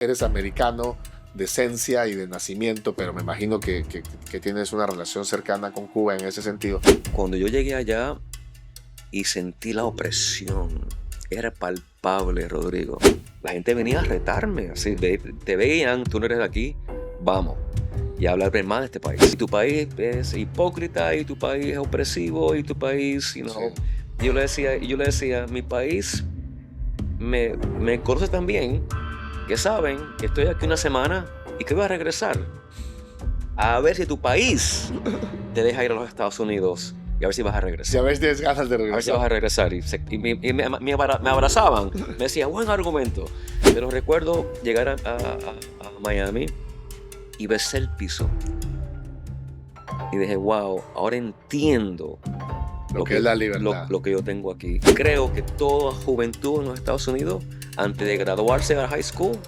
eres americano de esencia y de nacimiento, pero me imagino que tienes una relación cercana con Cuba en ese sentido. Cuando yo llegué allá y sentí la opresión, era palpable, Rodrigo. La gente venía a retarme, así, te veían, tú no eres de aquí, vamos. Y hablar mal de este país. Y tu país es hipócrita, y tu país es opresivo, y tu país, Sí. Yo le decía, mi país me conoce tan bien que saben que estoy aquí una semana y que voy a regresar. A ver si tu país te deja ir a los Estados Unidos y a ver si vas a regresar. Ya ves, tienes ganas de A ver si vas regresar. a regresar. Me abrazaban. Me decían, buen argumento. Pero recuerdo llegar a Miami y besé el piso. Y dije, wow, ahora entiendo Lo que es la libertad. lo que yo tengo aquí. Creo que toda juventud en los Estados Unidos, antes de graduarse a high school,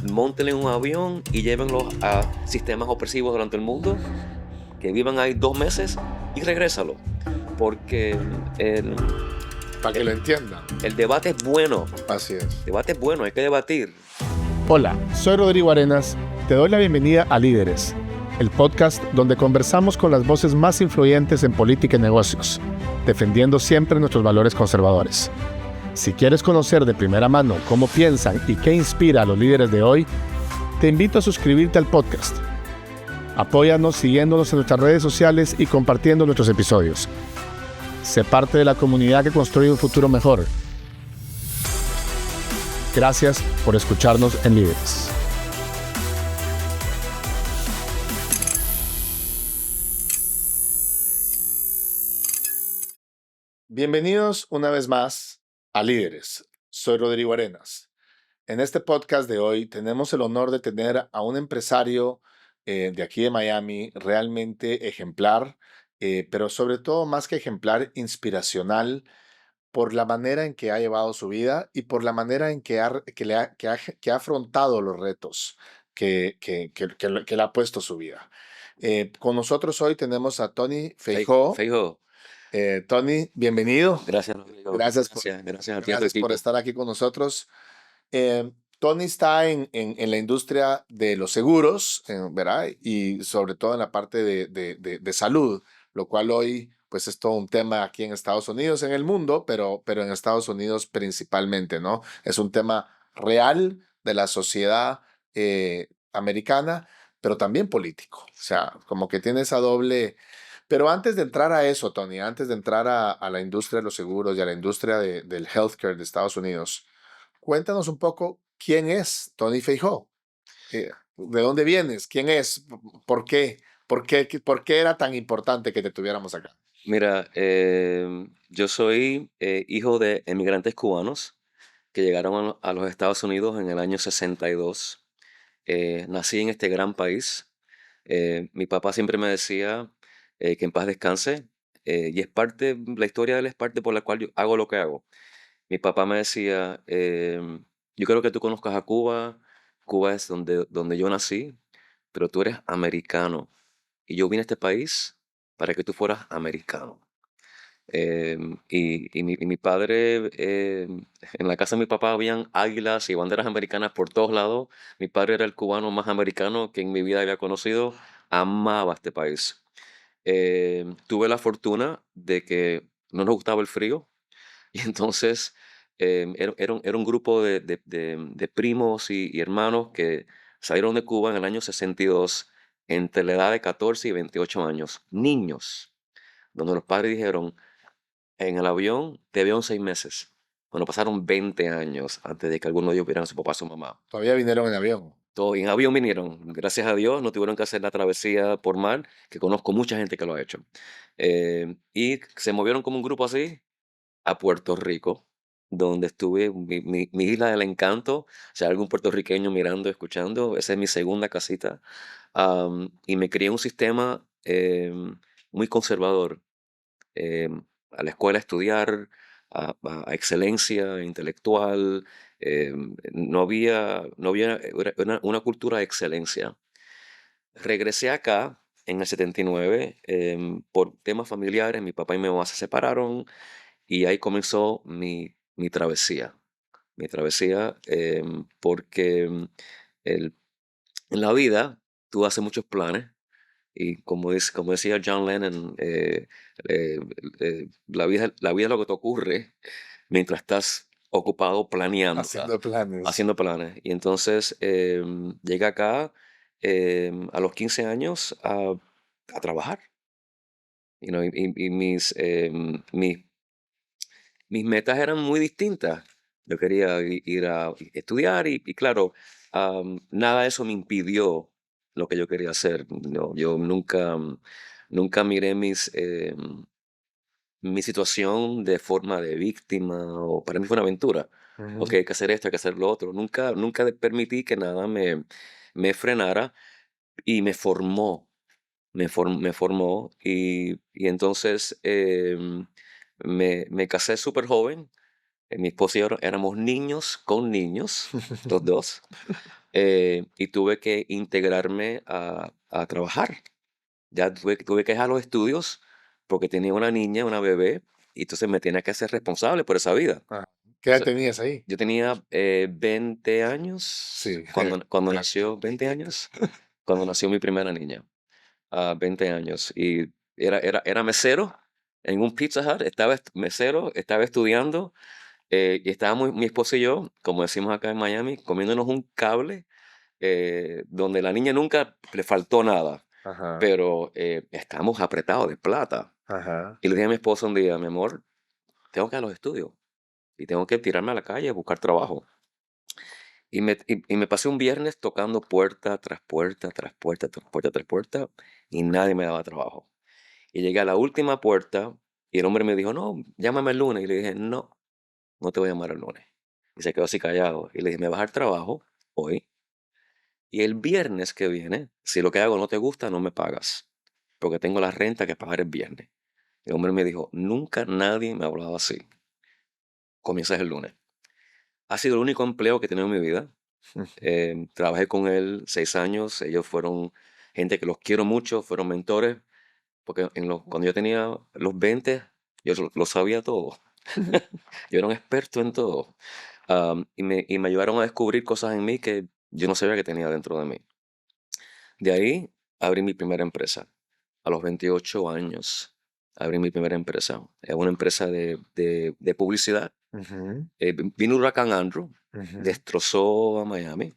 móntenle un avión y llévenlos a sistemas opresivos durante el mundo, que vivan ahí 2 meses y regrésalo. Porque Para que lo entiendan. el debate es bueno. Así es. El debate es bueno, hay que debatir. Hola, soy Rodrigo Arenas. Te doy la bienvenida a Líderes, el podcast donde conversamos con las voces más influyentes en política y negocios, defendiendo siempre nuestros valores conservadores. Si quieres conocer de primera mano cómo piensan y qué inspira a los líderes de hoy, te invito a suscribirte al podcast. Apóyanos siguiéndonos en nuestras redes sociales y compartiendo nuestros episodios. Sé parte de la comunidad que construye un futuro mejor. Gracias por escucharnos en Líderes. Bienvenidos una vez más a Líderes. Soy Rodrigo Arenas. En este podcast de hoy tenemos el honor de tener a un empresario de aquí de Miami realmente ejemplar, pero sobre todo más que ejemplar, inspiracional por la manera en que ha llevado su vida y por la manera en que ha afrontado los retos que le ha puesto su vida. Con nosotros hoy tenemos a Tony Feijó. Feijóo. Tony, bienvenido. Gracias, Rodrigo. Gracias Gracias a ti y a tu Gracias por equipo. estar aquí con nosotros. Tony está en la industria de los seguros, ¿verdad? Y sobre todo en la parte de salud, lo cual hoy pues es todo un tema aquí en Estados Unidos, en el mundo, pero en Estados Unidos principalmente, ¿no? Es un tema real de la sociedad americana, pero también político. O sea, como que tiene esa doble... Pero antes de entrar a eso, Tony, antes de entrar a la industria de los seguros y a la industria del healthcare de Estados Unidos, cuéntanos un poco quién es Tony Feijó. ¿De dónde vienes? ¿Quién es? ¿Por qué? ¿Por qué era tan importante que te tuviéramos acá? Mira, yo soy hijo de emigrantes cubanos que llegaron a los Estados Unidos en el año 62. Nací en este gran país. Mi papá siempre me decía que en paz descanse, y es parte, la historia de él es parte por la cual yo hago lo que hago. Mi papá me decía, yo creo que tú conozcas a Cuba. Cuba es donde yo nací, pero tú eres americano y yo vine a este país para que tú fueras americano. Y mi padre, en la casa de mi papá habían águilas y banderas americanas por todos lados. Mi padre era el cubano más americano que en mi vida había conocido. Amaba este país. Tuve la fortuna de que no nos gustaba el frío y entonces era un grupo de primos y hermanos que salieron de Cuba en el año 62 entre la edad de 14 y 28 años. Niños, donde los padres dijeron, en el avión te veo en 6 meses. Bueno, pasaron 20 años antes de que alguno de ellos vieran a su papá o a su mamá. Todavía vinieron en avión. Todo en avión vinieron. Gracias a Dios no tuvieron que hacer la travesía por mar, que conozco mucha gente que lo ha hecho. Y se movieron como un grupo así a Puerto Rico, donde estuve, mi isla del encanto. O sea, algún puertorriqueño mirando, escuchando, esa es mi segunda casita. Y me crié en un sistema muy conservador. A la escuela a estudiar, a excelencia intelectual. No había era una cultura de excelencia. Regresé acá en el 79 por temas familiares. Mi papá y mi mamá se separaron y ahí comenzó mi travesía. Mi travesía, porque el, en la vida tú haces muchos planes y como decía John Lennon, eh, la vida es lo que te ocurre mientras estás ocupado planeándola, Haciendo planes. haciendo planes. Y entonces llegué acá a los 15 años a trabajar. Y mis metas eran muy distintas. Yo quería ir a estudiar y claro, nada de eso me impidió lo que yo quería hacer. No, yo nunca miré mi situación de forma de víctima o para mí fue una aventura. Ok, Ujú. hay que hacer esto, hay que hacer lo otro. Nunca permití que nada me frenara y me formó y entonces me casé súper joven. Mi esposo y yo éramos niños con niños, los dos, y tuve que integrarme a trabajar. Ya tuve que dejar los estudios porque tenía una niña, una bebé, y entonces me tenía que hacer responsable por esa vida. Ah, ¿qué edad So, tenías ahí? yo tenía 20 años Sí. cuando nació, 20 años, cuando nació mi primera niña, a 20 años. Y era mesero en un Pizza Hut, mesero, estaba estudiando y estábamos mi esposa y yo, como decimos acá en Miami, comiéndonos un cable donde la niña nunca le faltó nada, Ajá, pero estábamos apretados de plata. ajá. Y le dije a mi esposa un día, mi amor, tengo que ir a los estudios y tengo que tirarme a la calle a buscar trabajo. Y me pasé un viernes tocando puerta tras puerta, tras puerta, tras puerta, tras puerta, y nadie me daba trabajo. Y llegué a la última puerta y el hombre me dijo, no, llámame el lunes. Y le dije, no, no te voy a llamar el lunes. Y se quedó así callado. Y le dije, me vas a dar trabajo hoy. Y el viernes que viene, si lo que hago no te gusta, no me pagas. Porque tengo la renta que pagar el viernes. El hombre me dijo, nunca nadie me ha hablado así. Comienzas el lunes. Ha sido el único empleo que he tenido en mi vida. Trabajé con él 6 años. Ellos fueron gente que los quiero mucho, fueron mentores. Porque cuando yo tenía los 20, yo lo sabía todo. Yo era un experto en todo. Y me ayudaron a descubrir cosas en mí que yo no sabía que tenía dentro de mí. De ahí abrí mi primera empresa. A los 28 años abrí mi primera empresa. Es una empresa de publicidad. Ujú, Vino Huracán Andrew, ujú. destrozó a Miami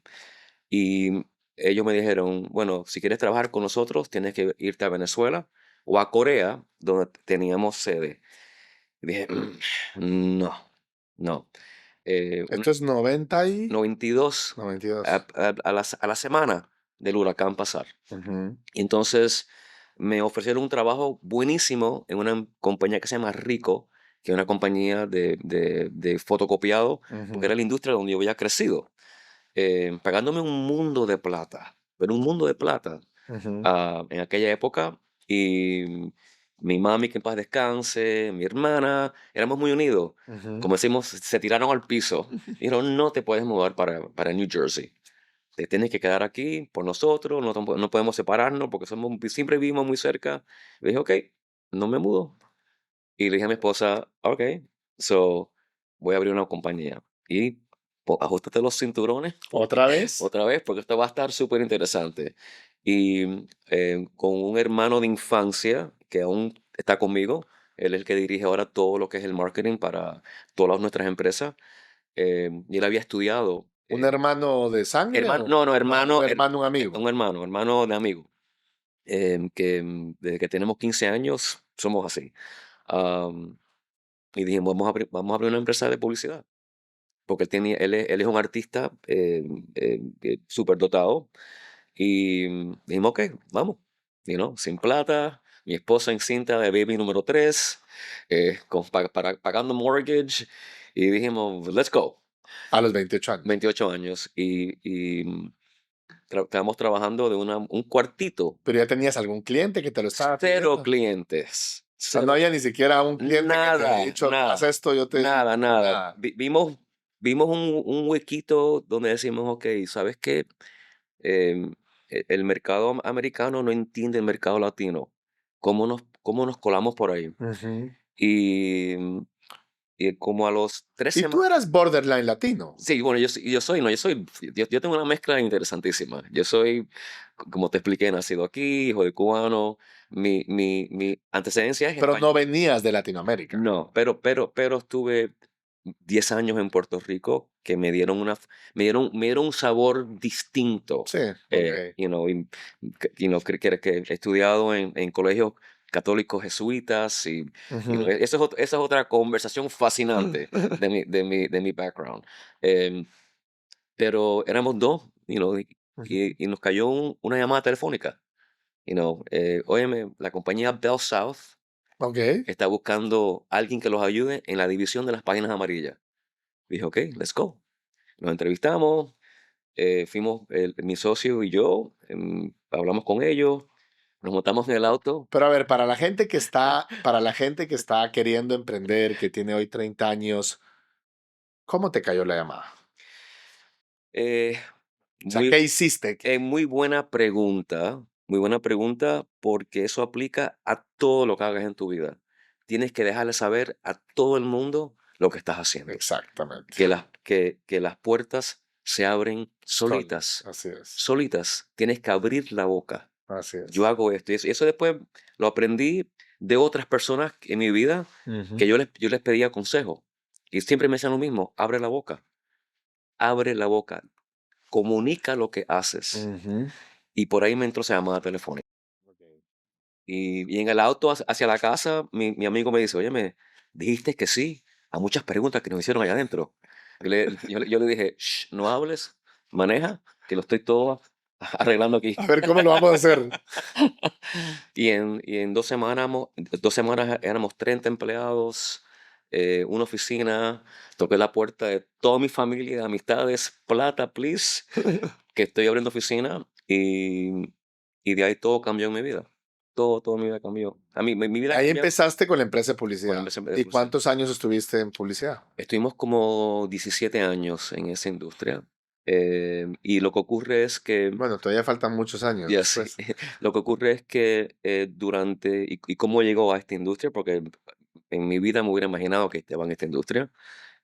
y ellos me dijeron, bueno, si quieres trabajar con nosotros, tienes que irte a Venezuela o a Corea, donde teníamos sede. Y dije, no, no. Eh, un- Esto es 90 y 92 92. a la semana del huracán pasar. Ujú, Y entonces me ofrecieron un trabajo buenísimo en una compañía que se llama Rico, que es una compañía de fotocopiado, porque ujú, era la industria donde yo había crecido, pagándome un mundo de plata, pero un mundo de plata ujú, en aquella época. Y mi mami, que en paz descanse, mi hermana, éramos muy unidos. ujú. Como decimos, se tiraron al piso. Y dijeron, no te puedes mudar para New Jersey. Te tienes que quedar aquí por nosotros, no podemos separarnos porque siempre vivimos muy cerca. Le dije, ok, no me mudo. Y le dije a mi esposa, ok, so voy a abrir una compañía. Y ajustate los cinturones ¿Otra vez? otra vez porque esto va a estar súper interesante. Y con un hermano de infancia que aún está conmigo, él es el que dirige ahora todo lo que es el marketing para todas nuestras empresas. Y él había estudiado. ¿Un hermano de sangre Hermano, o no, no, no, un hermano, hermano, un amigo? un hermano de amigo, que desde que tenemos 15 años somos así. Am, y dijimos, vamos a abrir una empresa de publicidad, porque él es un artista súper dotado. Y dijimos, ok, vamos, sin plata, mi esposa encinta de baby número 3 pagando mortgage, y dijimos, let's go, A los 28 años. 28 años, estábamos trabajando de un cuartito. Pero ya tenías algún cliente que te lo estaba Cero pidiendo. clientes, O sea, no cero, había ni siquiera un cliente que te haya nada, dicho, haz nada, esto, yo te... nada, nada. Nada. Vimos un huequito donde decimos, ok, ¿sabes qué? Em, el mercado americano no entiende el mercado latino. ¿Cómo nos colamos por ahí? Ujú, Y Y como a los 3 Y tú semanas. eras borderline latino. Sí, bueno, yo tengo una mezcla interesantísima. Yo soy, como te expliqué, nacido aquí, hijo de cubano. Mi antecedencia es Pero no español. venías de Latinoamérica. No, pero estuve 10 años en Puerto Rico que me dieron un sabor distinto. Sí, ok. Que he estudiado en colegios católicos jesuitas Ujú, esa es otra conversación fascinante de mi background. Em, pero éramos dos, ujú. y nos cayó una llamada telefónica. Óyeme, la compañía Bell South Ok. está buscando alguien que los ayude en la división de las páginas amarillas. Dije, ok, let's go. Nos entrevistamos, mi socio y yo, hablamos con ellos, nos montamos en el auto. Pero a ver, para la gente que está queriendo emprender, que tiene hoy 30 años, ¿cómo te cayó la llamada? Eh, O sea, muy, ¿qué hiciste? muy buena pregunta, porque eso aplica a todo lo que hagas en tu vida. Tienes que dejarle saber a todo el mundo lo que estás haciendo. Exactamente. Que las puertas se abren Solo. solitas, Así es. solitas. Tienes que abrir la boca. Así Yo es. hago esto. Y eso después lo aprendí de otras personas en mi vida, Ujú, que yo les pedía consejo. Y siempre me decían lo mismo: abre la boca, comunica lo que haces. ujú. Y por ahí me entró esa llamada telefónica. Ok. Y en el auto hacia la casa, mi amigo me dice: oye, me dijiste que sí a muchas preguntas que nos hicieron allá adentro. Yo le dije: "Shh, no hables, maneja, que lo estoy todo arreglando aquí". A ver, ¿cómo lo vamos a hacer? Y en 2 semanas éramos 30 empleados, una oficina. Toqué la puerta de toda mi familia, de amistades: plata, please, que estoy abriendo oficina. Y de ahí todo cambió en mi vida. Toda mi vida cambió. A mí, mi vida Ahí cambió empezaste con la empresa de con la publicidad. empresa de ¿Y publicidad. cuántos años estuviste en publicidad? Estuvimos como 17 años en esa industria. Y lo que ocurre es que, Bueno, todavía faltan muchos años ya sí, después. lo que ocurre es que y cómo llegó a esta industria, porque en mi vida me hubiera imaginado que estaba en esta industria.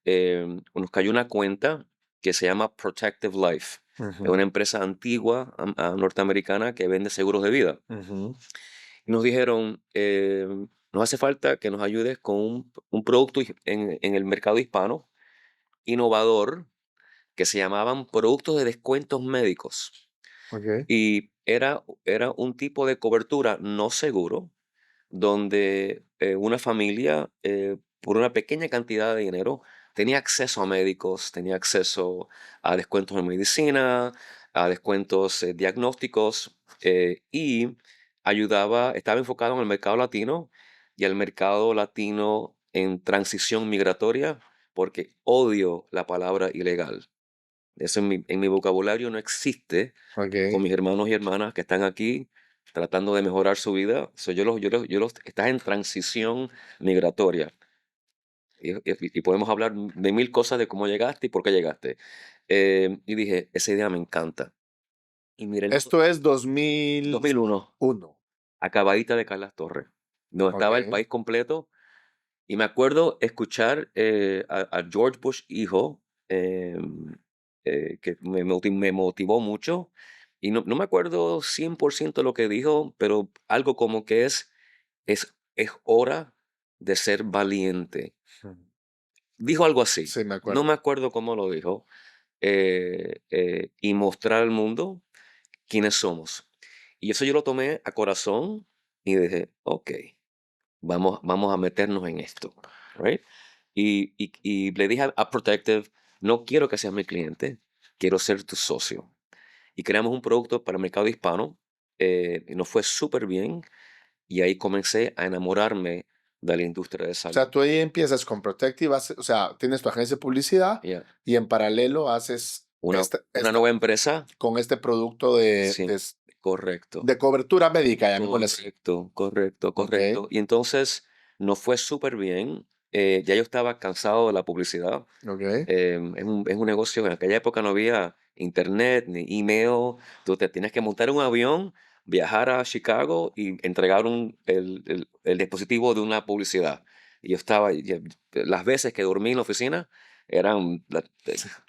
Nos cayó una cuenta que se llama Protective Life. Es Ujú, una empresa antigua, norteamericana, que vende seguros de vida. ujú. Y nos dijeron: nos hace falta que nos ayudes con un producto en el mercado hispano, innovador, que se llamaban productos de descuentos médicos. Ok. Y era un tipo de cobertura no seguro, donde una familia, por una pequeña cantidad de dinero, tenía acceso a médicos, tenía acceso a descuentos en medicina, a descuentos diagnósticos, y estaba enfocado en el mercado latino, y el mercado latino en transición migratoria, porque odio la palabra ilegal. Eso en mi vocabulario no existe, con Ok. mis hermanos y hermanas que están aquí tratando de mejorar su vida. Estás en transición migratoria. Y podemos hablar de mil cosas de cómo llegaste y por qué llegaste. Y dije: esa idea me encanta. Y miré el Esto es 2001. 2001, acabadita de caer las torres, donde Ok. estaba el país completo. Y me acuerdo escuchar a George Bush hijo, que me motivó mucho. Y no me acuerdo 100% lo que dijo, pero algo como que es hora de ser valiente. Ujú. Dijo algo así. Sí, me No acuerdo. me acuerdo cómo lo dijo. Y mostrar al mundo quiénes somos. Y eso yo lo tomé a corazón y dije: ok, vamos a meternos en esto, right? Y le dije a Protective: no quiero que seas mi cliente, quiero ser tu socio. Y creamos un producto para el mercado hispano. Y nos fue súper bien, y ahí comencé a enamorarme de la industria de O sea, salud. tú ahí empiezas con Protective, o sea, tienes tu agencia de publicidad Ya. y en paralelo haces Una nueva empresa. con este producto de, Sí, correcto. de cobertura médica, llamémosle así. Correcto, correcto, Ok, correcto. Y entonces nos fue súper bien. Ya yo estaba cansado de la publicidad. ok. Es un negocio. En aquella época no había internet ni email. Tú te tienes que montar un avión, viajar a Chicago y entregar el dispositivo de una publicidad. Y yo estaba, las veces que dormí en la oficina eran,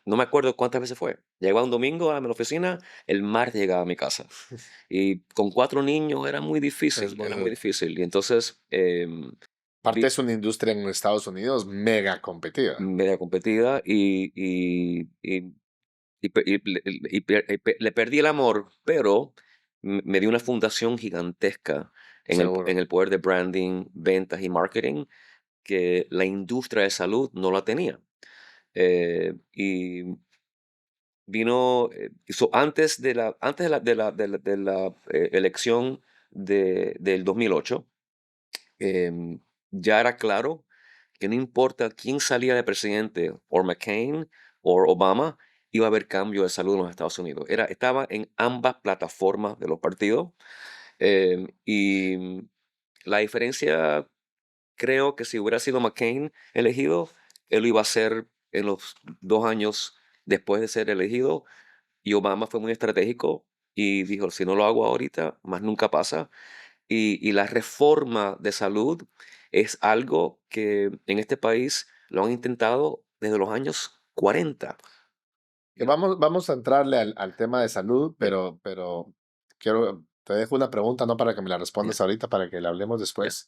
no me acuerdo cuántas veces fue. Llegaba un domingo a la oficina, el martes llegaba a mi casa. Y con 4 niños Es muy era muy duro. difícil. Y entonces, Aparte vi es una industria en Estados Unidos mega competida. media competida le perdí el amor, pero me dio una fundación gigantesca en Seguro. el poder de branding, ventas y marketing que la industria de salud no la tenía. Y vino, antes de la elección del 2008, em, ya era claro que no importa quién salía de presidente, o McCain o Obama, iba a haber cambio de salud en los Estados Unidos. Estaba en ambas plataformas de los partidos. Y la diferencia, creo que si hubiera sido McCain elegido, él lo iba a hacer en los 2 años después de ser elegido. Y Obama fue muy estratégico y dijo, si no lo hago ahorita, más nunca pasa. Y la reforma de salud es algo que en este país lo han intentado desde los años 40. Que Ya, vamos a entrarle al tema de salud, ya, pero te dejo una pregunta, no para que me la ya, respondas ahorita, para que la hablemos ya, después.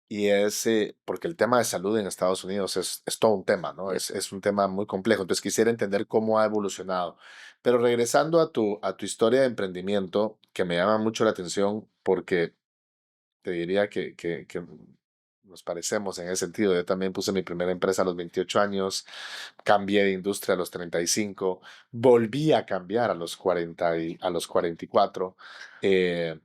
Y es porque el tema de salud en Estados Unidos es todo un tema, ¿no? ya. Es un tema muy complejo. Entonces quisiera entender cómo ha evolucionado. Pero regresando a tu historia de emprendimiento, que me llama mucho la atención porque te diría que nos parecemos en ese sentido. Yo también puse mi primera empresa a los 28 años, cambié de industria a los 35, volví a cambiar a los 40 a los 44. eh,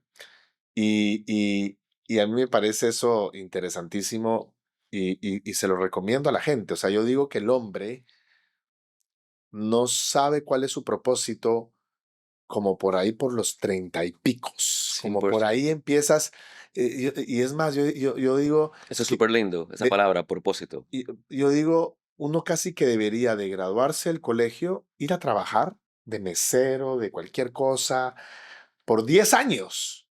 y, y, y a mí me parece eso interesantísimo y se lo recomiendo a la gente. O sea, yo digo que el hombre no sabe cuál es su propósito como por ahí por los 30 y picos, como por 100%. ahí empiezas, y es más, yo digo Eso es que, súper lindo, esa de- palabra, propósito. yo digo, uno casi que debería de graduarse del colegio, ir a trabajar de mesero, de cualquier cosa, por 10 años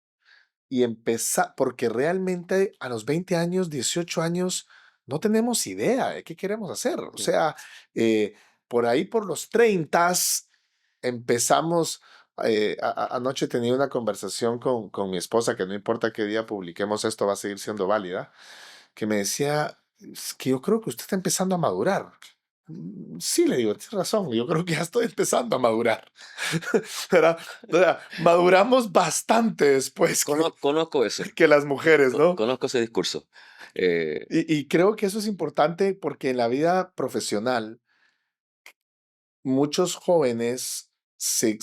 y empezar, porque realmente a los 20 años, 18 años, no tenemos idea de qué queremos hacer. O Ya. sea, por ahí por los 30 empezamos. Anoche tenía una conversación con mi esposa, que no importa qué día publiquemos esto, va a seguir siendo válida, que me decía, es que yo creo que usted está empezando a madurar. Sí, le digo, tienes razón, yo creo que ya estoy empezando a madurar. ¿Verdad? O sea, maduramos bastante después Conozco eso, que las mujeres, ¿no? conozco ese discurso. Eh, Y creo que eso es importante porque en la vida profesional muchos jóvenes se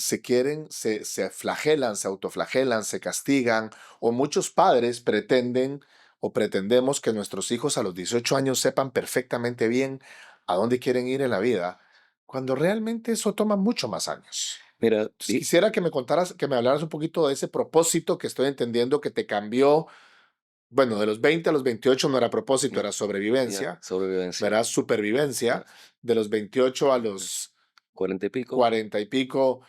flagelan, se autoflagelan, se castigan, o muchos padres pretenden o pretendemos que nuestros hijos a los 18 años sepan perfectamente bien a dónde quieren ir en la vida, cuando realmente eso toma mucho más años. Mira, Entonces, quisiera que me contaras, que me hablaras un poquito de ese propósito que estoy entendiendo que te cambió. Bueno, de los 20 a los 28 no era propósito, ya, era ya, sobrevivencia, sobrevivencia, ¿verdad? Supervivencia. ya, De los 28 a ya, los 40 y pico, 40 y pico,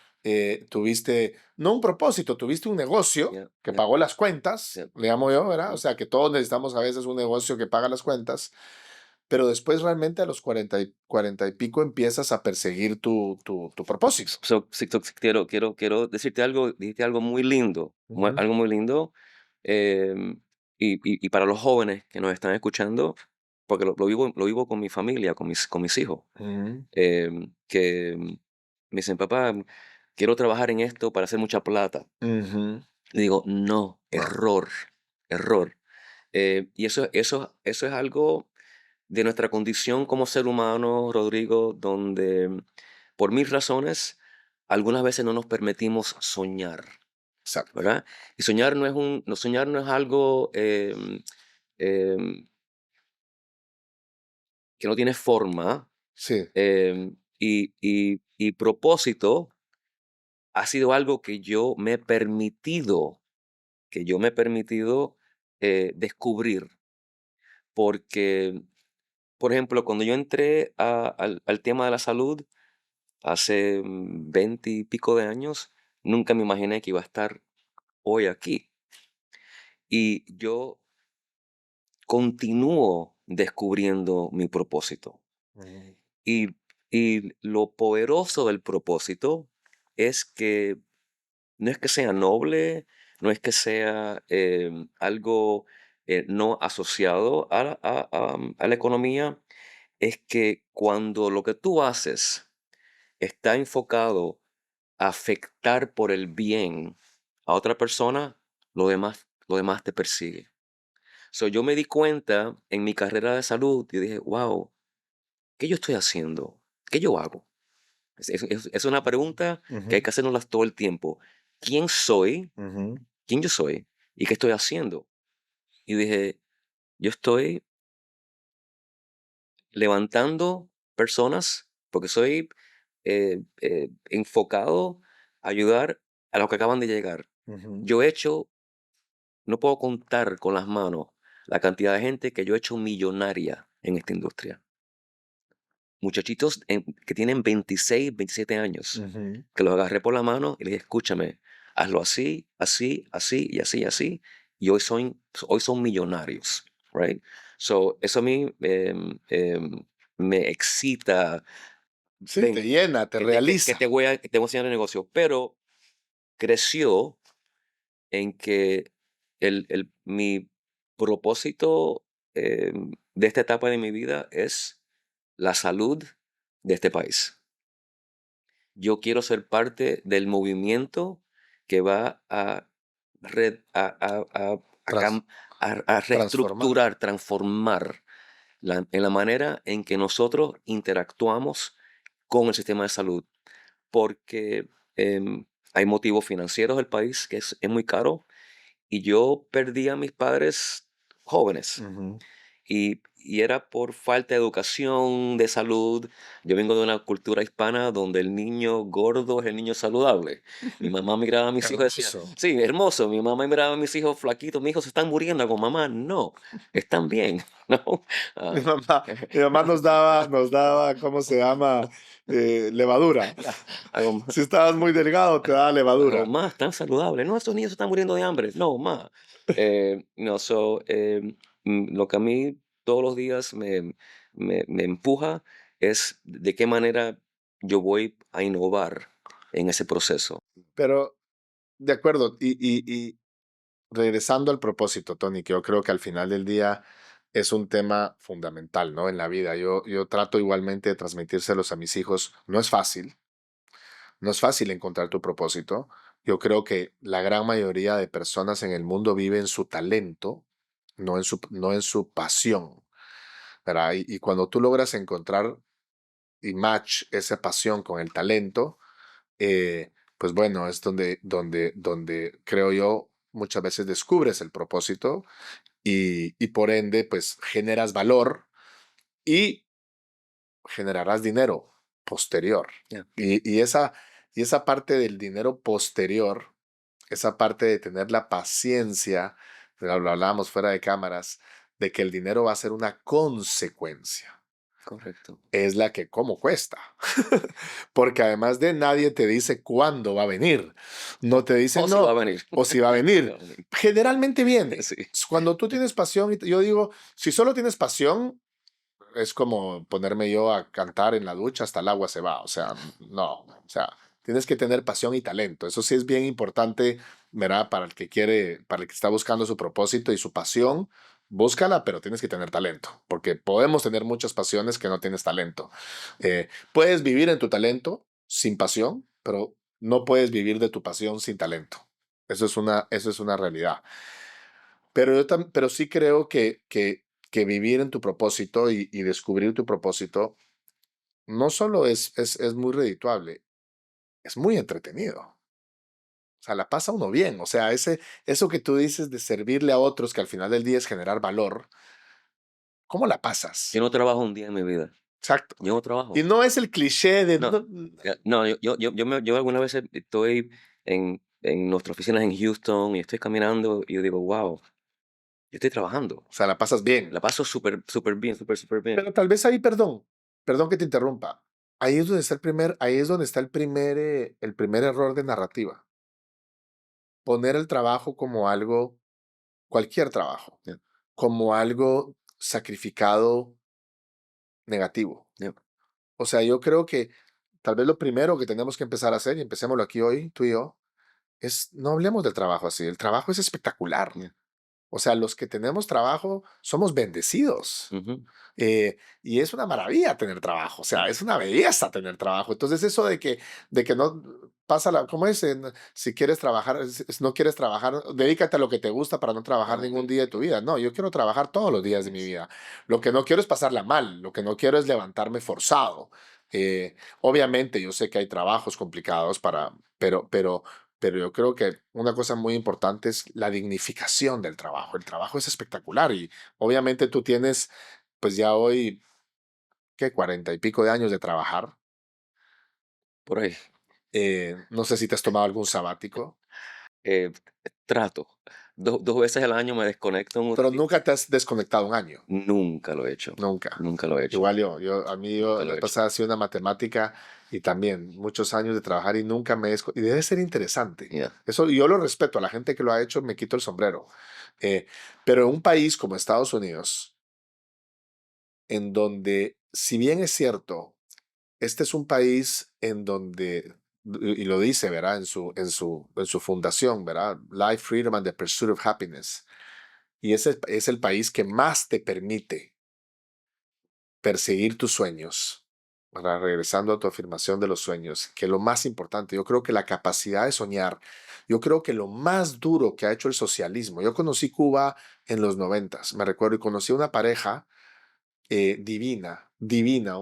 tuviste, no un propósito, tuviste un negocio ya, que ya, pagó las cuentas, ya, le llamo yo, ¿verdad? O ya. sea, que todos necesitamos a veces un negocio que paga las cuentas, pero después realmente a los 40 y pico empiezas a perseguir tu propósito. Sí, quiero decirte algo, dijiste algo muy lindo, Ujú, algo muy lindo. em, y para los jóvenes que nos están escuchando, porque lo vivo con mi familia, con mis hijos, ujú, que me dicen, papá, quiero trabajar en esto para hacer mucha plata. ujú. Le digo, no, No. error, error. Y eso es algo de nuestra condición como ser humano, Rodrigo, donde por mil razones algunas veces no nos permitimos soñar, Exacto. ¿verdad? Y soñar no es algo em, que no tiene forma. Sí, Y propósito ha sido algo que yo me he permitido descubrir, porque, por ejemplo, cuando yo entré al tema de la salud hace 20 y pico de años, nunca me imaginé que iba a estar hoy aquí. Y yo continúo descubriendo mi propósito. Ujú. Y lo poderoso del propósito es que no es que sea noble, no es que sea algo no asociado a la economía, es que cuando lo que tú haces está enfocado a afectar por el bien a otra persona, lo demás te persigue. So, yo me di cuenta en mi carrera de salud y dije, wow, ¿qué yo estoy haciendo? ¿Qué yo hago? Es una pregunta que hay Ujú. que hacernos todo el tiempo. ¿Quién soy? Ujú. ¿Quién yo soy? ¿Y qué estoy haciendo? Y dije, yo estoy levantando personas porque soy enfocado a ayudar a los que acaban de llegar. Ujú. Yo he hecho, no puedo contar con las manos la cantidad de gente que yo he hecho millonaria en esta industria. Muchachitos que tienen 26, 27 años, Ujú. que los agarré por la mano y les dije, escúchame, hazlo así, así, así y así y así, y hoy son millonarios, right? So, eso a mí me excita. Sí, te Ven, llena, te que realiza. te voy a enseñar el negocio, pero creció en que mi propósito de esta etapa de mi vida es la salud de este país. Yo quiero ser parte del movimiento que va a, a Trans- cam- a transformar. reestructurar, transformar en la manera en que nosotros interactuamos con el sistema de salud. Porque hay motivos financieros del país que es muy caro y yo perdí a mis padres jóvenes. Ujú. Y era por falta de educación, de salud. Yo vengo de una cultura hispana donde el niño gordo es el niño saludable. Mi mamá miraba a mis hijos y decía, Hermoso. sí, hermoso. Mi mamá miraba a mis hijos flaquitos, mis hijos se están muriendo. Hago, mamá, no, están bien, ¿no? Mi Ah, mamá, mi mamá nos daba, ¿cómo se llama? Levadura. hago, Si estabas muy delgado, te daba hago, levadura. más, están saludables. No, estos niños se están muriendo de hambre. No, más. No, lo que a mí todos los días me empuja es de qué manera yo voy a innovar en ese proceso. Pero, de acuerdo, y regresando al propósito, Tony, que yo creo que al final del día es un tema fundamental, ¿no? En la vida. Yo trato igualmente de transmitírselos a mis hijos. No es fácil, no es fácil encontrar tu propósito. Yo creo que la gran mayoría de personas en el mundo viven su talento, no en su pasión, ¿verdad? Y cuando tú logras encontrar y match esa pasión con el talento, pues bueno, es donde creo yo muchas veces descubres el propósito y por ende, pues generas valor y generarás dinero posterior. Ya. Y esa parte del dinero posterior, esa parte de tener la paciencia, lo hablábamos fuera de cámaras, de que el dinero va a ser una consecuencia. Correcto. Es la que cómo cuesta. Porque además de nadie te dice cuándo va a venir. No te Oh, dicen sí va a no, venir. o si va a Sí va venir. a venir. Generalmente viene. Sí. Cuando tú tienes pasión, yo digo, si solo tienes pasión, es como ponerme yo a cantar en la ducha hasta el agua se va. O sea, no. O sea, tienes que tener pasión y talento. Eso sí es bien importante, ¿verdad? Para el que quiere, para el que está buscando su propósito y su pasión, búscala, pero tienes que tener talento. Porque podemos tener muchas pasiones que no tienes talento. Puedes vivir en tu talento sin pasión, pero no puedes vivir de tu pasión sin talento. Eso es una realidad. Pero pero sí creo que vivir en tu propósito y descubrir tu propósito no solo es muy redituable, es muy entretenido. O sea, la pasa uno bien. O sea, eso que tú dices de servirle a otros, que al final del día es generar valor, ¿cómo la Yo pasas? no trabajo un día en mi vida. Exacto. Yo no Y trabajo. no es el cliché de... No, no, no, yo algunas veces estoy en nuestras oficinas en Houston y estoy caminando y yo digo, wow, yo estoy trabajando. o sea, la pasas bien. La paso súper, súper bien, súper, súper bien. Pero tal vez ahí, perdón que te interrumpa. Ahí es donde está ahí es donde está el primer error de narrativa. Poner el trabajo como algo, cualquier trabajo, Ya. como algo sacrificado negativo. Yep. O sea, yo creo que tal vez lo primero que tenemos que empezar a hacer, y empecémoslo aquí hoy, tú y yo, es no hablemos del trabajo así. El trabajo es espectacular. Yeah. O sea, los que tenemos trabajo somos bendecidos. Ujú. Y es una maravilla tener trabajo, o sea, es una belleza tener trabajo. Entonces, eso de que no pasa la, ¿cómo es? Si quieres trabajar, no quieres trabajar, dedícate a lo que te gusta para no trabajar Ah, ningún ok. día de tu vida. No, yo quiero trabajar todos los días de mi Yes. vida. Lo que no quiero es pasarla mal, lo que no quiero es levantarme forzado. Obviamente, yo sé que hay trabajos complicados pero yo creo que una cosa muy importante es la dignificación del trabajo. El trabajo es espectacular y obviamente tú tienes, pues ya hoy, ¿qué? 40 y pico de años de trabajar. Por ahí. No sé si te has tomado algún sabático, Eh, trato. Dos veces al año me desconecto un pero ratito. nunca te has desconectado un año. Nunca lo he hecho. Nunca. Nunca lo he hecho. Igual a mí, Nunca la lo vez he hecho. pasada hacía una matemática y también muchos años de trabajar y nunca y debe ser interesante. Yeah. Eso yo lo respeto, a la gente que lo ha hecho me quito el sombrero. Pero en un país como Estados Unidos, en donde, si bien es cierto, este es un país en donde, y lo dice, ¿verdad? En su fundación, ¿verdad? Life, Freedom and the Pursuit of Happiness. Y ese es el país que más te permite perseguir tus sueños. ¿Verdad? Regresando a tu afirmación de los sueños, que lo más importante, yo creo que la capacidad de soñar, yo creo que lo más duro que ha hecho el socialismo, yo conocí Cuba en los 90, me recuerdo, y conocí una pareja divina, divina.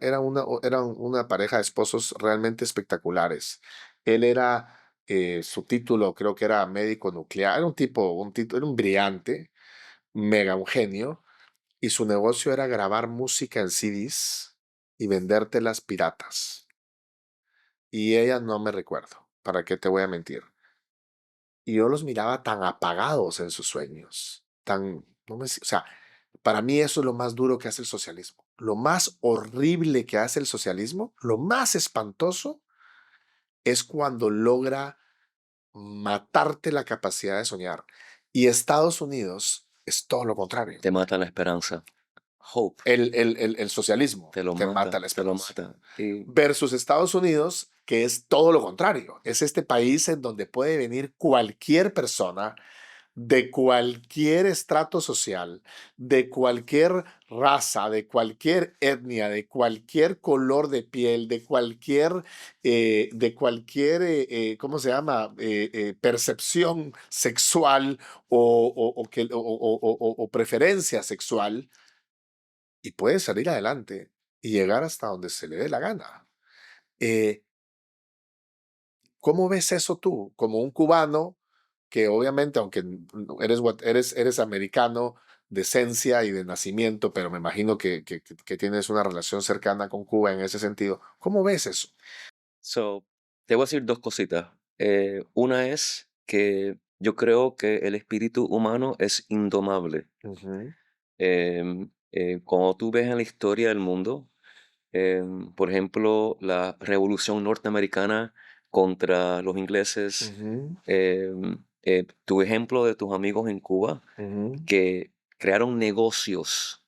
Era una pareja de esposos realmente espectaculares. Él era, su título creo que era médico nuclear, era era un brillante, mega un genio, y su negocio era grabar música en CDs y vendértelas piratas. Y ella no me recuerdo, ¿para qué te voy a mentir? Y yo los miraba tan apagados en sus sueños, o sea, para mí eso es lo más duro que hace el socialismo. Lo más horrible que hace el socialismo, lo más espantoso, es cuando logra matarte la capacidad de soñar. Y Estados Unidos es todo lo contrario. Te mata la esperanza. Hope. El socialismo Te lo te mata mata. la Te lo esperanza. mata. Y Versus Estados Unidos, que es todo lo contrario. Es este país en donde puede venir cualquier persona de cualquier estrato social, de cualquier raza, de cualquier etnia, de cualquier color de piel, ¿cómo se llama? Percepción sexual o preferencia sexual, y puede salir adelante y llegar hasta donde se le dé la gana. Eh, ¿Cómo ves eso tú, como un cubano que obviamente, aunque eres americano de esencia y de nacimiento, pero me imagino que tienes una relación cercana con Cuba en ese sentido? ¿Cómo ves eso? so, te voy a decir dos cositas. Una es que yo creo que el espíritu humano es indomable. Ujú, Cuando tú ves en la historia del mundo, por ejemplo, la Revolución Norteamericana contra los ingleses, ujú, tu ejemplo de tus amigos en Cuba ujú, que crearon negocios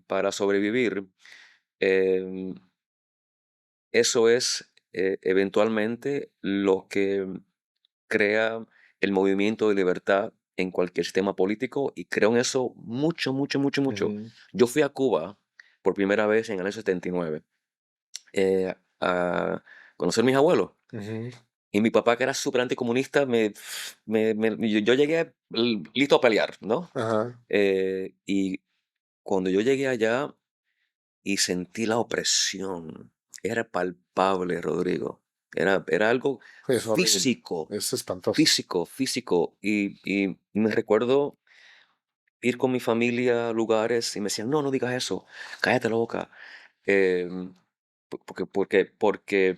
para sobrevivir. em, Eso es eventualmente lo que crea el movimiento de libertad en cualquier sistema político y creo en eso mucho, mucho, mucho, mucho. ujú, Yo fui a Cuba por primera vez en el año 79 a conocer a mis abuelos ujú. y mi papá que era súper anticomunista, yo llegué listo a pelear, ¿no? Ajá. Y cuando yo llegué allá y sentí la opresión, era palpable, Rodrigo. Era algo Es horrible. físico, Es espantoso. físico, físico. Y me recuerdo ir con mi familia a lugares y me decían, no, no digas eso, cállate la boca. Em, porque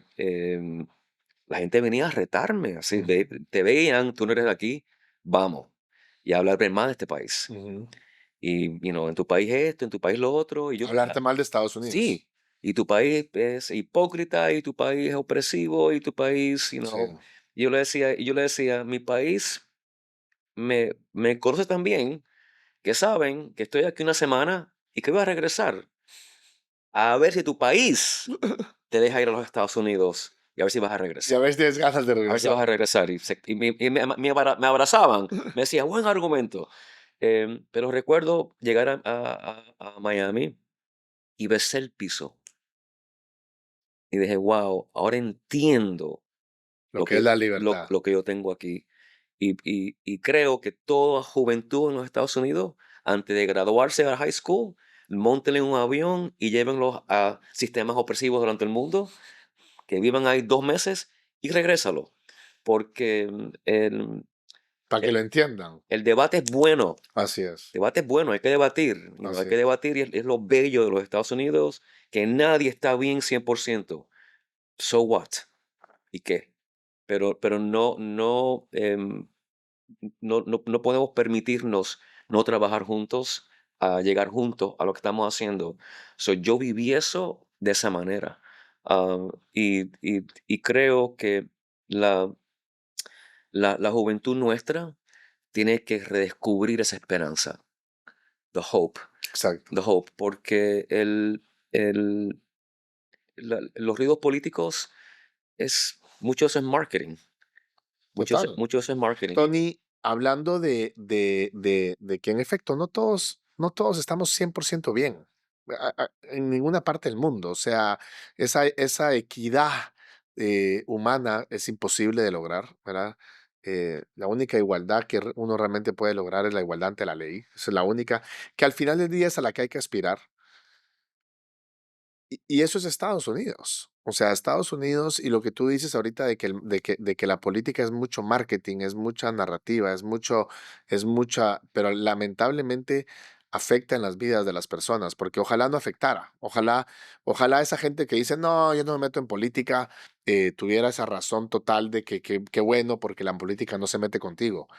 la gente venía a retarme, así, Ujú, te veían, tú no eres de aquí, vamos, y a hablar mal de este país. ujú. En tu país esto, en tu país lo otro, y yo, Hablarte mal de Estados sí, Unidos. y tu país es hipócrita, y tu país es opresivo, y tu país, Sí. y yo le decía, mi país me conoce tan bien que saben que estoy aquí una semana y que voy a regresar a ver si tu país te deja ir a los Estados Unidos y a ver si vas a Y a regresar. ver si tienes ganas de A ver si vas regresar. a regresar. Me abrazaban. Me decían, buen argumento. Pero recuerdo llegar a Miami y besé el piso. Y dije, wow, ahora entiendo Lo que es la libertad. lo que yo tengo aquí. Y creo que toda juventud en los Estados Unidos, antes de graduarse de la high school, monten en un avión y llévenlos a sistemas opresivos durante el mundo, que vivan ahí 2 meses y regrésalo. Porque Para que el, lo entiendan. el debate es bueno. Así es. Debate es bueno, hay que debatir. Hay Así que es. debatir y es lo bello de los Estados Unidos, que nadie está bien 100%. So what? ¿Y qué? Pero no podemos permitirnos no trabajar juntos, a llegar juntos a lo que estamos haciendo. So, yo viví eso de esa manera. Y creo que la, la juventud nuestra tiene que redescubrir esa esperanza, the hope, Exacto. the hope, porque el, los ruidos políticos mucho de eso es marketing, Total. mucho de eso es marketing. Tony, hablando de que en efecto no todos estamos 100% bien en ninguna parte del mundo. O sea, esa equidad humana es imposible de lograr, ¿verdad? La única igualdad que uno realmente puede lograr es la igualdad ante la ley. Esa es la única, que al final del día es a la que hay que aspirar. Y eso es Estados Unidos. O sea, Estados Unidos y lo que tú dices ahorita de que la política es mucho marketing, es mucha narrativa, es mucha, pero lamentablemente afecta en las vidas de las personas, porque ojalá no afectara, ojalá esa gente que dice, no, yo no me meto en política, tuviera esa razón total de que bueno, porque la política no se mete contigo.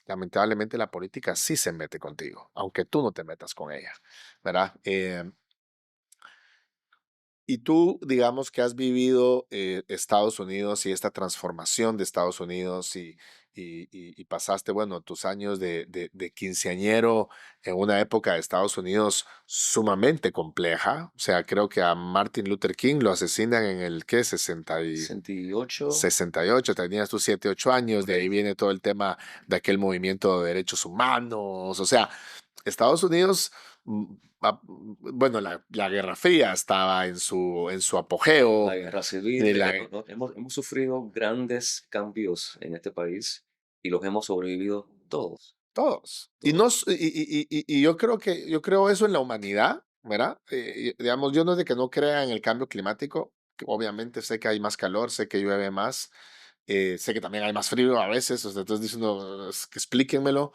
Lamentablemente la política sí se mete contigo, aunque tú no te metas con ella, ¿verdad? Y tú, digamos que has vivido Estados Unidos y esta transformación de Estados Unidos y pasaste, bueno, tus años de quinceañero en una época de Estados Unidos sumamente compleja. O sea, creo que a Martin Luther King lo asesinan en el, ¿qué? 68, 68, tenías tus 7, 8 años, por de ahí ahí. viene todo el tema de aquel movimiento de derechos humanos. O sea, Estados Unidos, bueno, la Guerra Fría estaba en su apogeo. La guerra civil, De la, hemos sufrido grandes cambios en este país y los hemos sobrevivido todos, todos. Y, todos. yo creo eso en la humanidad, ¿verdad? Digamos, yo no es de que no crea en el cambio climático, que obviamente sé que hay más calor, sé que llueve más, sé que también hay más frío a veces, o sea, entonces diciendo, que explíquenmelo.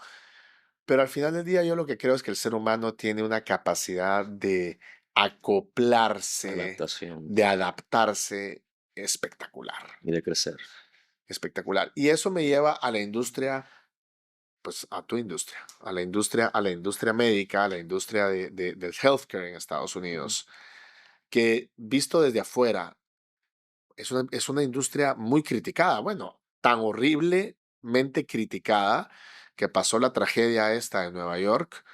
Pero al final del día yo lo que creo es que el ser humano tiene una capacidad de acoplarse, Adaptación de adaptarse espectacular, y de crecer. espectacular. Y eso me lleva a la industria, pues a tu industria, a la industria médica, a la industria del healthcare en Estados Ujú. Unidos, que visto desde afuera es una industria muy criticada. Bueno, tan horriblemente criticada que pasó la tragedia esta en Nueva York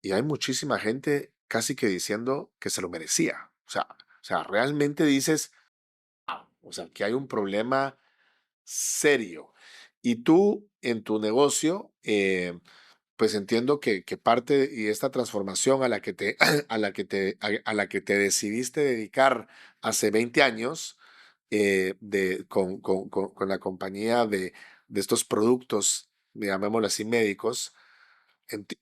y hay muchísima gente casi que diciendo que se lo merecía. O sea, realmente dices, o sea, que hay un problema serio. Y tú en tu negocio, pues entiendo que parte y esta transformación a la que te, a la que te decidiste dedicar hace 20 años, con la compañía de estos productos, llamémoslo así, médicos, enti-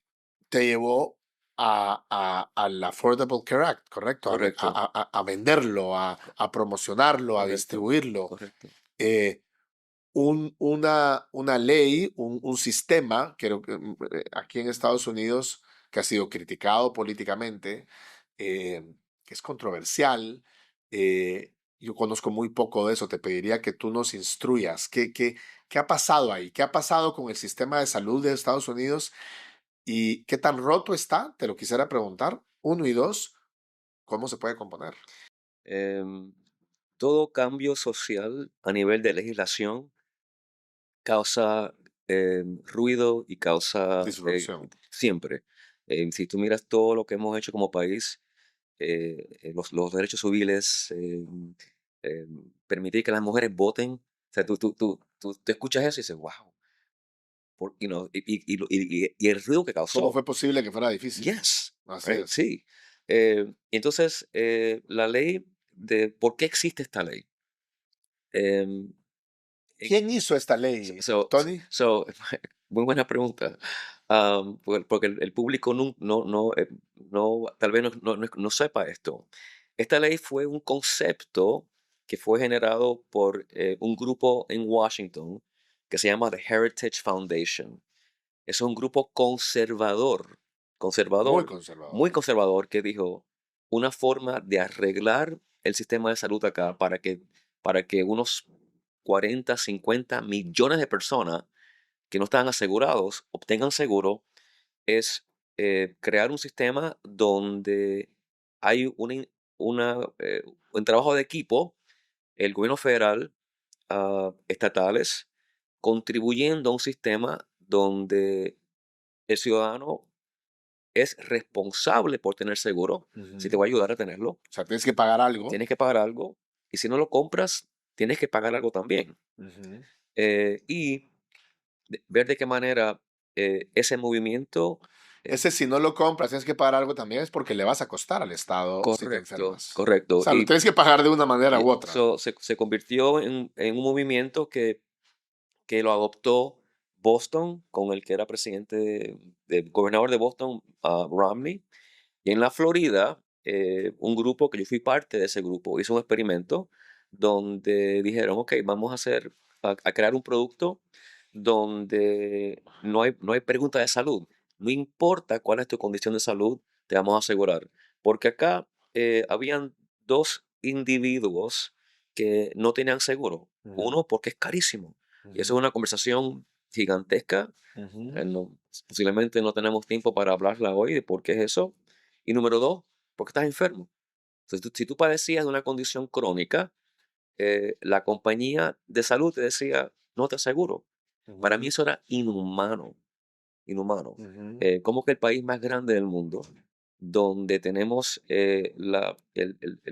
te llevó al Affordable Care Act, ¿correcto? Correcto, A venderlo, a promocionarlo, a correcto, distribuirlo. correcto. Eh, una ley, un sistema, creo que aquí en Estados Unidos, que ha sido criticado políticamente, que es controversial. Yo conozco muy poco de eso, te pediría que tú nos instruyas. ¿Qué ha pasado ahí? ¿Qué ha pasado con el sistema de salud de Estados Unidos? ¿Y qué tan roto está? Te lo quisiera preguntar. Uno y dos, ¿cómo se puede componer? Em, Todo cambio social a nivel de legislación causa ruido y causa Disrupción. siempre. Si tú miras todo lo que hemos hecho como país, los derechos civiles, permitir que las mujeres voten, o sea, tú escuchas eso y dices, wow, y el ruido que ¿Cómo causó. fue posible que fuera difícil? Yes, Así right, es. sí. Y entonces, la ley ¿por qué existe esta ley? Em, en- ¿Quién hizo esta so, ley, so- Tony? so, muy buena pregunta. Porque el público tal vez no sepa esto. Esta ley fue un concepto que fue generado por un grupo en Washington que se llama The Heritage Foundation. Es un grupo Muy conservador, muy conservador. conservador, que dijo una forma de arreglar el sistema de salud acá para que unos 40, 50 millones de personas que no estaban asegurados obtengan seguro es crear un sistema donde hay un trabajo de equipo, el gobierno federal, estatales, contribuyendo a un sistema donde el ciudadano es responsable por tener seguro. Si te Ujú. va a ayudar a tenerlo, O sea, tienes que pagar algo. tienes que pagar algo. Y si no lo compras, tienes que pagar algo también. Ujú. Y ver de qué manera ese movimiento. eh, Ese si no lo compras, tienes que pagar algo también, es porque le vas a costar al Estado si te correcto, enfermas. O correcto. sea, lo tienes que pagar de una manera u otra. Se convirtió en un movimiento que lo adoptó Boston, con el que era presidente, gobernador de Boston, Romney. Y en la Florida, un grupo que yo fui parte de ese grupo hizo un experimento donde dijeron, ok, vamos a crear un producto donde no hay pregunta de salud. No importa cuál es tu condición de salud, te vamos a asegurar. Porque acá habían dos individuos que no tenían seguro. Ujú, Uno porque es carísimo. Y eso ujú, es una conversación gigantesca. ujú. Posiblemente no tenemos tiempo para hablarla hoy de por qué es eso. Y número dos, porque estás enfermo. Entonces, si tú padecías de una condición crónica, la compañía de salud te decía, no te aseguro. Para mí Ujú, eso era inhumano, inhumano. ujú, ¿Cómo que el país más grande del mundo, donde tenemos el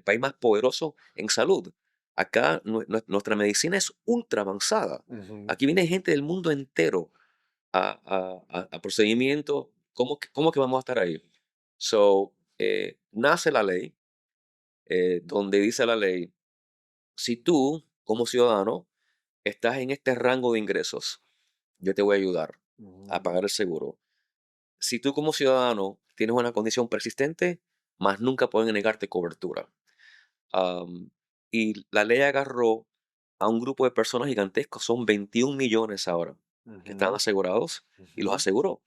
país más poderoso en salud, acá nuestra medicina es ultra avanzada. ujú. Aquí viene gente del mundo entero a procedimientos. ¿Cómo que vamos a estar ahí? So, nace la ley, donde dice la ley, si tú, como ciudadano, estás en este rango de ingresos, yo te voy a ayudar a Ujú. pagar el seguro. Si tú, como ciudadano, tienes una condición persistente, más nunca pueden negarte cobertura. Am, y la ley agarró a un grupo de personas gigantescos, son 21 millones ahora, que están Ujú, asegurados, y los ujú, aseguró.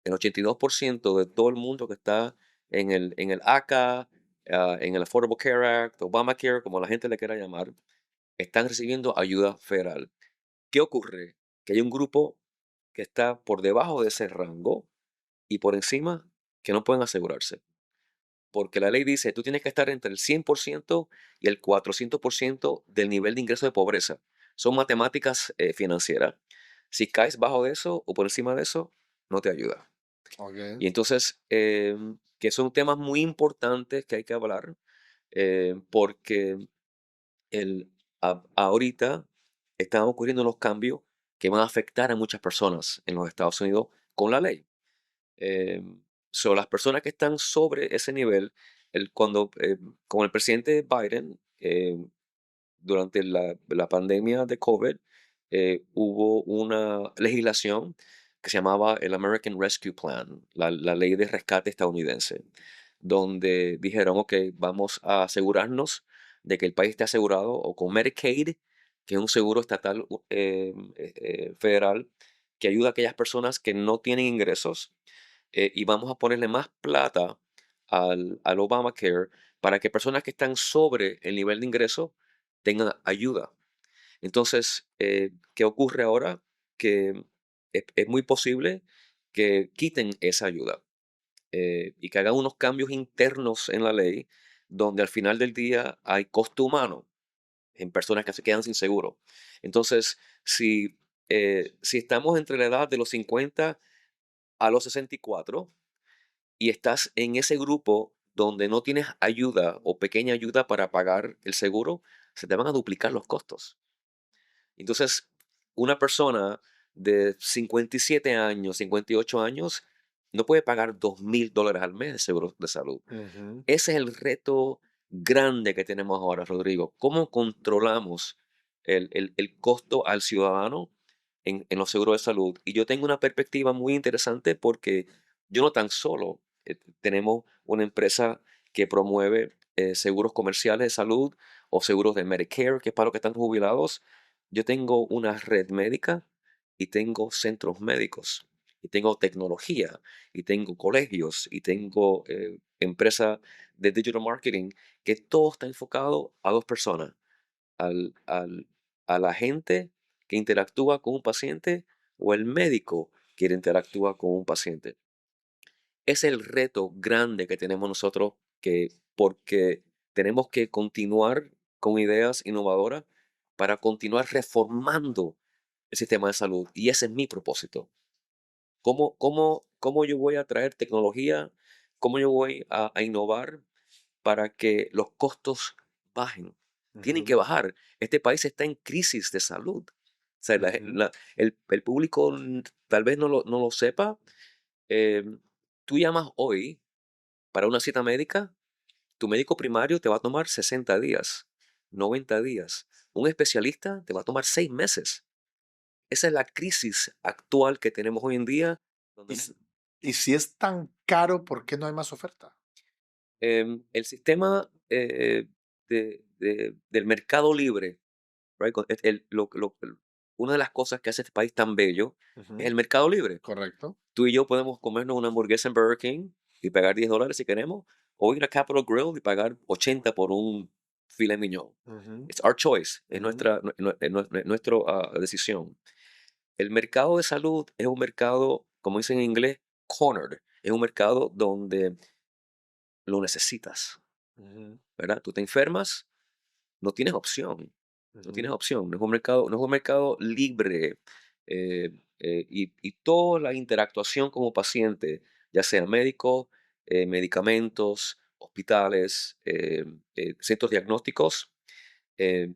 El 82% de todo el mundo que está en el ACA, en el Affordable Care Act, Obamacare, como la gente le quiera llamar, están recibiendo ayuda federal. ¿Qué ocurre? Que hay un grupo que está por debajo de ese rango y por encima que no pueden asegurarse. Porque la ley dice, tú tienes que estar entre el 100% y el 400% del nivel de ingreso de pobreza. Son matemáticas financieras. Si caes bajo de eso o por encima de eso, no te ayuda. ok. Y entonces, que son temas muy importantes que hay que hablar, porque ahorita están ocurriendo unos cambios que van a afectar a muchas personas en los Estados Unidos con la ley. Las personas que están sobre ese nivel, con el presidente Biden, durante la pandemia de COVID, hubo una legislación que se llamaba el American Rescue Plan, la ley de rescate estadounidense, donde dijeron, ok, vamos a asegurarnos de que el país esté asegurado o con Medicaid, que es un seguro estatal federal, que ayuda a aquellas personas que no tienen ingresos, y vamos a ponerle más plata al Obamacare para que personas que están sobre el nivel de ingreso tengan ayuda. Entonces, ¿qué ocurre ahora? Que es muy posible que quiten esa ayuda, y que hagan unos cambios internos en la ley donde al final del día hay costo humano en personas que se quedan sin seguro. Entonces, si si estamos entre la edad de los 50 a los 64 y estás en ese grupo donde no tienes ayuda o pequeña ayuda para pagar el seguro, se te van a duplicar los costos. Entonces, una persona de 57 años, 58 años, no puede pagar $2,000 al mes de seguro de salud. Ujú. Ese es el reto grande que tenemos ahora, Rodrigo. ¿Cómo controlamos el costo al ciudadano en los seguros de salud? Y yo tengo una perspectiva muy interesante porque yo no tan solo tenemos una empresa que promueve seguros comerciales de salud o seguros de Medicare, que es para los que están jubilados. Yo tengo una red médica y tengo centros médicos y tengo tecnología y tengo colegios y tengo empresa de digital marketing, que todo está enfocado a dos personas, al, al, a la gente que interactúa con un paciente o el médico que interactúa con un paciente. Es el reto grande que tenemos nosotros, porque tenemos que continuar con ideas innovadoras para continuar reformando el sistema de salud. Y ese es mi propósito. ¿Cómo yo voy a traer tecnología? ¿Cómo yo voy a innovar para que los costos bajen? Tienen que Ujú. bajar. Este país está en crisis de salud. O sea, Ujú. el público tal vez no lo sepa. Tú llamas hoy para una cita médica, tu médico primario te va a tomar 60 días, 90 días. Un especialista te va a tomar 6 meses. Esa es la crisis actual que tenemos hoy en día, Y, donde s- y si es tan caro, ¿por qué no hay más oferta? el sistema del mercado libre, right, una de las cosas que hace este país tan bello es Ujú. el mercado libre. Correcto. Tú y yo podemos comernos una hamburguesa en Burger King y pagar $10 si queremos, o ir a Capitol Grill y pagar 80 por un filet mignon. Ujú. It's our choice, es Ujú. nuestra decisión. El mercado de salud es un mercado, como dicen en inglés, cornered. Es un mercado donde lo necesitas, Ujú. ¿verdad? Tú te enfermas, no tienes opción. No tienes Ujú. opción. No es un mercado libre. Y toda la interactuación como paciente, ya sea médico, medicamentos, hospitales, centros diagnósticos, eh,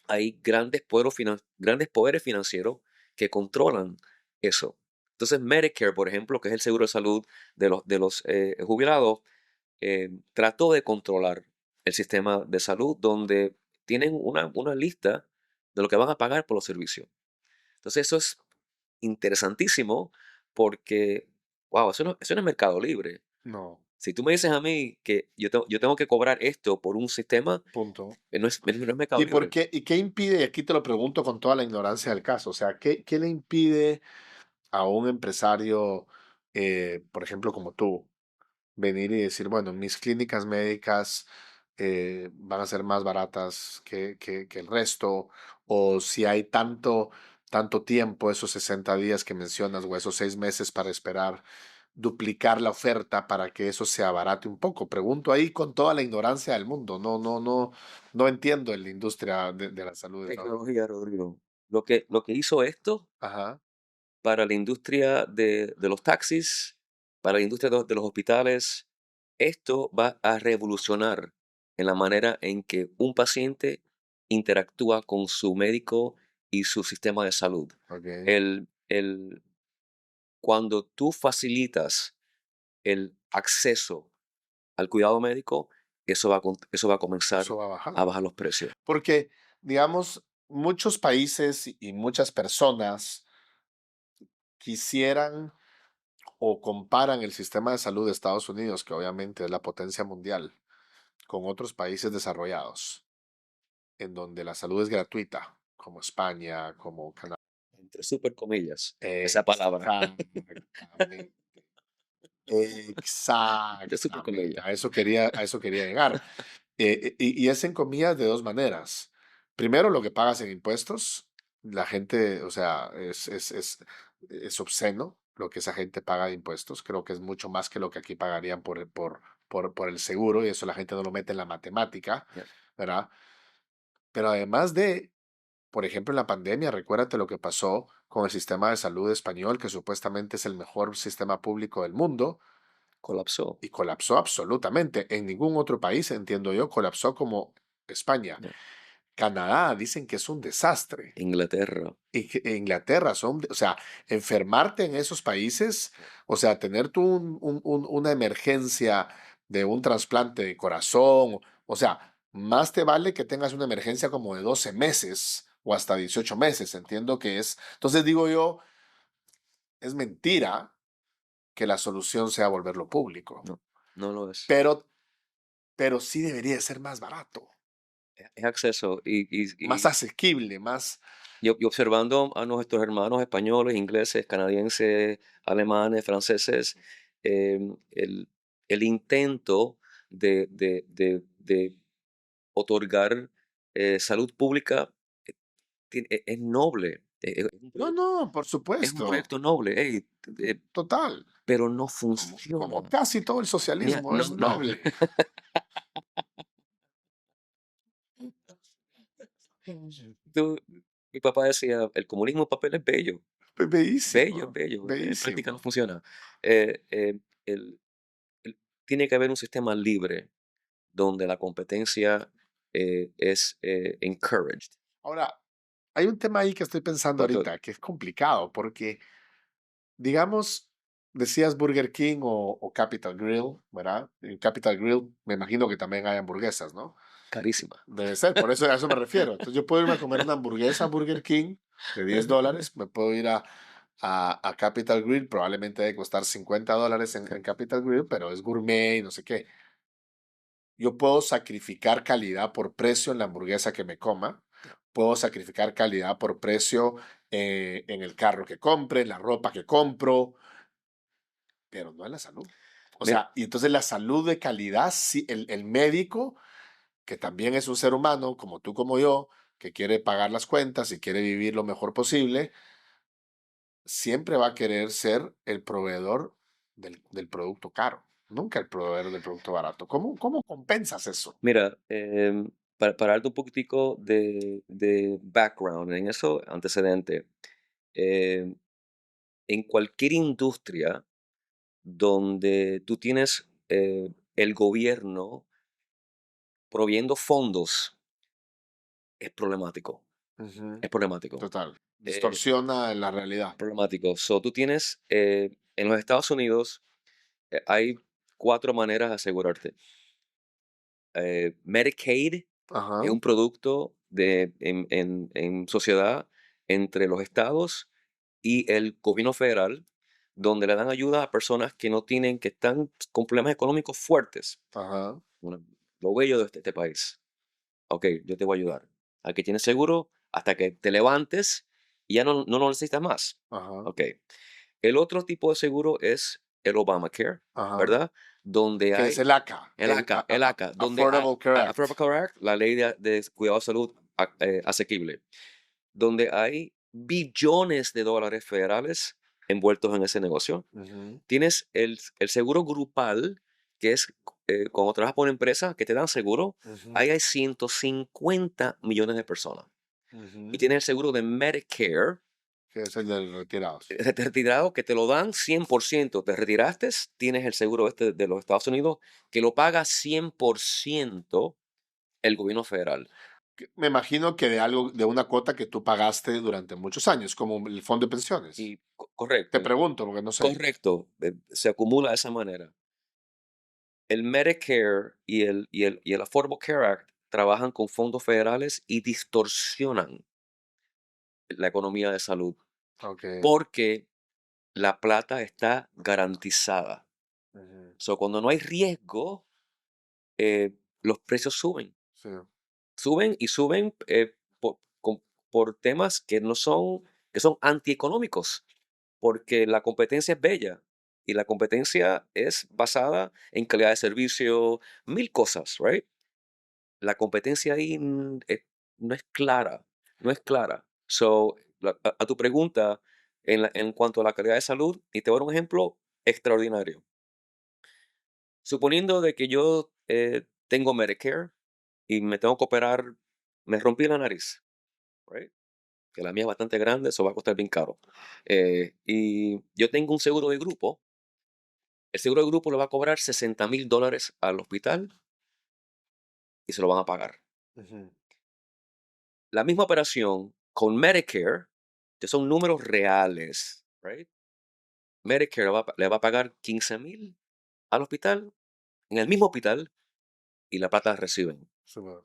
hay grandes poderes financieros que controlan eso. Entonces, Medicare, por ejemplo, que es el seguro de salud de los jubilados, trató de controlar el sistema de salud donde tienen una lista de lo que van a pagar por los servicios. Entonces eso es interesantísimo porque, wow, eso no es mercado libre. No, Si tú me dices a mí que yo tengo que cobrar esto por un sistema, punto. no es mercado ¿Y por libre. qué? ¿Y qué impide? Y aquí te lo pregunto con toda la ignorancia del caso. O sea, ¿qué le impide a un empresario, por ejemplo, como tú, venir y decir, bueno, mis clínicas médicas van a ser más baratas que el resto? O si hay tanto tiempo, esos 60 días que mencionas, o esos 6 meses para esperar, duplicar la oferta para que eso se abarate un poco. Pregunto ahí con toda la ignorancia del mundo. No entiendo en la industria de la salud. ¿No? Tecnología, Rodrigo. Lo que hizo esto Ajá. para la industria de los taxis, para la industria de los hospitales, esto va a revolucionar en la manera en que un paciente interactúa con su médico y su sistema de salud. Ok. Cuando tú facilitas el acceso al cuidado médico, eso va a Eso comenzar va a bajar. a bajar los precios. Porque, digamos, muchos países y muchas personas quisieran o comparan el sistema de salud de Estados Unidos, que obviamente es la potencia mundial, con otros países desarrollados, en donde la salud es gratuita, como España, como Canadá. Entre super comillas, esa palabra. Exactamente. Entre super Exactamente. comillas. A eso quería llegar. Y es en comillas de dos maneras. Primero, lo que pagas en impuestos. La gente, o sea, es obsceno lo que esa gente paga de impuestos. Creo que es mucho más que lo que aquí pagarían por el seguro, y eso la gente no lo mete en la matemática, Ya. ¿verdad? Pero además de, por ejemplo, en la pandemia, recuérdate lo que pasó con el sistema de salud español, que supuestamente es el mejor sistema público del mundo, Colapsó. y colapsó absolutamente. En ningún otro país, entiendo yo, colapsó como España. Ya. Canadá dicen que es un desastre. Inglaterra. Y Inglaterra o sea, enfermarte en esos países, o sea, tener tú una emergencia de un trasplante de corazón, o sea, más te vale que tengas una emergencia como de 12 meses o hasta 18 meses, entiendo que es. Entonces digo yo, es mentira que la solución sea volverlo público, No, no lo es. pero, pero sí debería ser más barato, Es acceso más y asequible, más. y observando a nuestros hermanos españoles, ingleses, canadienses, alemanes, franceses, el, el intento de otorgar salud pública es noble, No, no, por es un supuesto, proyecto noble, ey, total. pero no Como funciona. casi todo el socialismo No, es no. noble. Tú- Mi papá decía, el comunismo en papel es bello, bello, Bellísimo, bello, en práctica no bellísimo. funciona. Eh, eh, el- Tiene que haber un sistema libre donde la competencia es encouraged. Ahora, hay un tema ahí que estoy pensando Pero ahorita que es complicado porque, digamos, decías Burger King o Capital Grill, ¿verdad? En Capital Grill me imagino que también hay hamburguesas, ¿no? carísima. Debe ser, por eso a eso me refiero. Entonces yo puedo irme a comer una hamburguesa a Burger King de $10, me puedo ir a Capital Grill, probablemente debe costar $50 en Capital Grill, pero es gourmet y no sé qué. Yo puedo sacrificar calidad por precio en la hamburguesa que me coma, puedo sacrificar calidad por precio en el carro que compre, en la ropa que compro, pero no en la salud. O Mira, sea, y entonces la salud de calidad, sí, el médico, que también es un ser humano, como tú, como yo, que quiere pagar las cuentas y quiere vivir lo mejor posible, siempre va a querer ser el proveedor del producto caro, nunca el proveedor del producto barato. ¿Cómo compensas eso? mira, para darte un poquitico de background en eso, antecedente, em, en cualquier industria donde tú tienes el gobierno proveyendo fondos, es problemático, Ujú. es problemático, Total. eh, Distorsiona la realidad. problemático. So, tú tienes, en los Estados Unidos, hay cuatro maneras de asegurarte. Medicaid es Ajá, un producto en sociedad entre los estados y el gobierno federal, donde le dan ayuda a personas que no tienen, que están con problemas económicos fuertes. ajá, Bueno, lo bello de este país. Ok, yo te voy a ayudar. Al que tiene seguro, hasta que te levantes y ya no lo necesitas más. ajá, Ok. El otro tipo de seguro es el Obamacare, ajá. ¿verdad? Donde Que es hay el ACA, el ACA, el ACA, donde hay Affordable Care Act. Affordable Care Act, la ley de cuidado de salud asequible, donde hay billones de dólares federales envueltos en ese negocio. Ujú, Tienes el seguro grupal, que es cuando trabajas por una empresa que te dan seguro, ujú, ahí hay 150 millones de personas. Y ujú. tienes el seguro de Medicare, Que es el de los retirados. retirado, que te lo dan 100%. Te retiraste, tienes el seguro este de los Estados Unidos, que lo paga 100% el gobierno federal. Me imagino que de algo, de una cuota que tú pagaste durante muchos años, como el fondo de pensiones. Y Te correcto, pregunto, porque no sé. correcto, se acumula de esa manera. El Medicare y el Affordable Care Act trabajan con fondos federales y distorsionan la economía de salud Ok. porque la plata está garantizada. Ujú, So, cuando no hay riesgo, los precios suben. sí, Suben y suben por temas que son antieconómicos, porque la competencia es bella y la competencia es basada en calidad de servicio, mil cosas, right? La competencia ahí no es clara, no es clara. So, a tu pregunta en cuanto a la calidad de salud, y te voy a dar un ejemplo extraordinario. Suponiendo de que yo tengo Medicare y me tengo que operar, me rompí la nariz, right? que la mía es bastante grande, eso va a costar bien caro. Y yo tengo un seguro de grupo. El seguro de grupo le va a cobrar $60,000 al hospital y se lo van a pagar. Ujú. La misma operación con Medicare, que son números reales, right? Medicare le va a pagar 15,000 al hospital, en el mismo hospital, y la plata la reciben. Súper.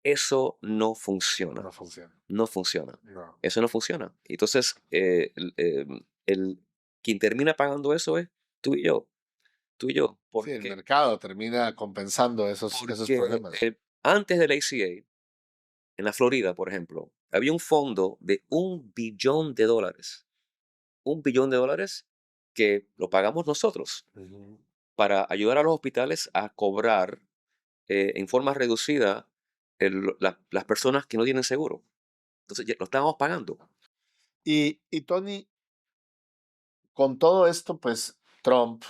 Eso no funciona. No funciona. No funciona. No. Eso no funciona. Entonces, quien termina pagando eso es tú y yo. Tú y yo. Sí, el Porque, mercado termina compensando esos porque problemas. antes del ACA, en la Florida, por ejemplo, había un fondo de $1 billón. $1 billón que lo pagamos nosotros Ujú. para ayudar a los hospitales a cobrar en forma reducida las personas que no tienen seguro. Entonces, ya lo estábamos pagando. Y Tony, con todo esto, pues Trump,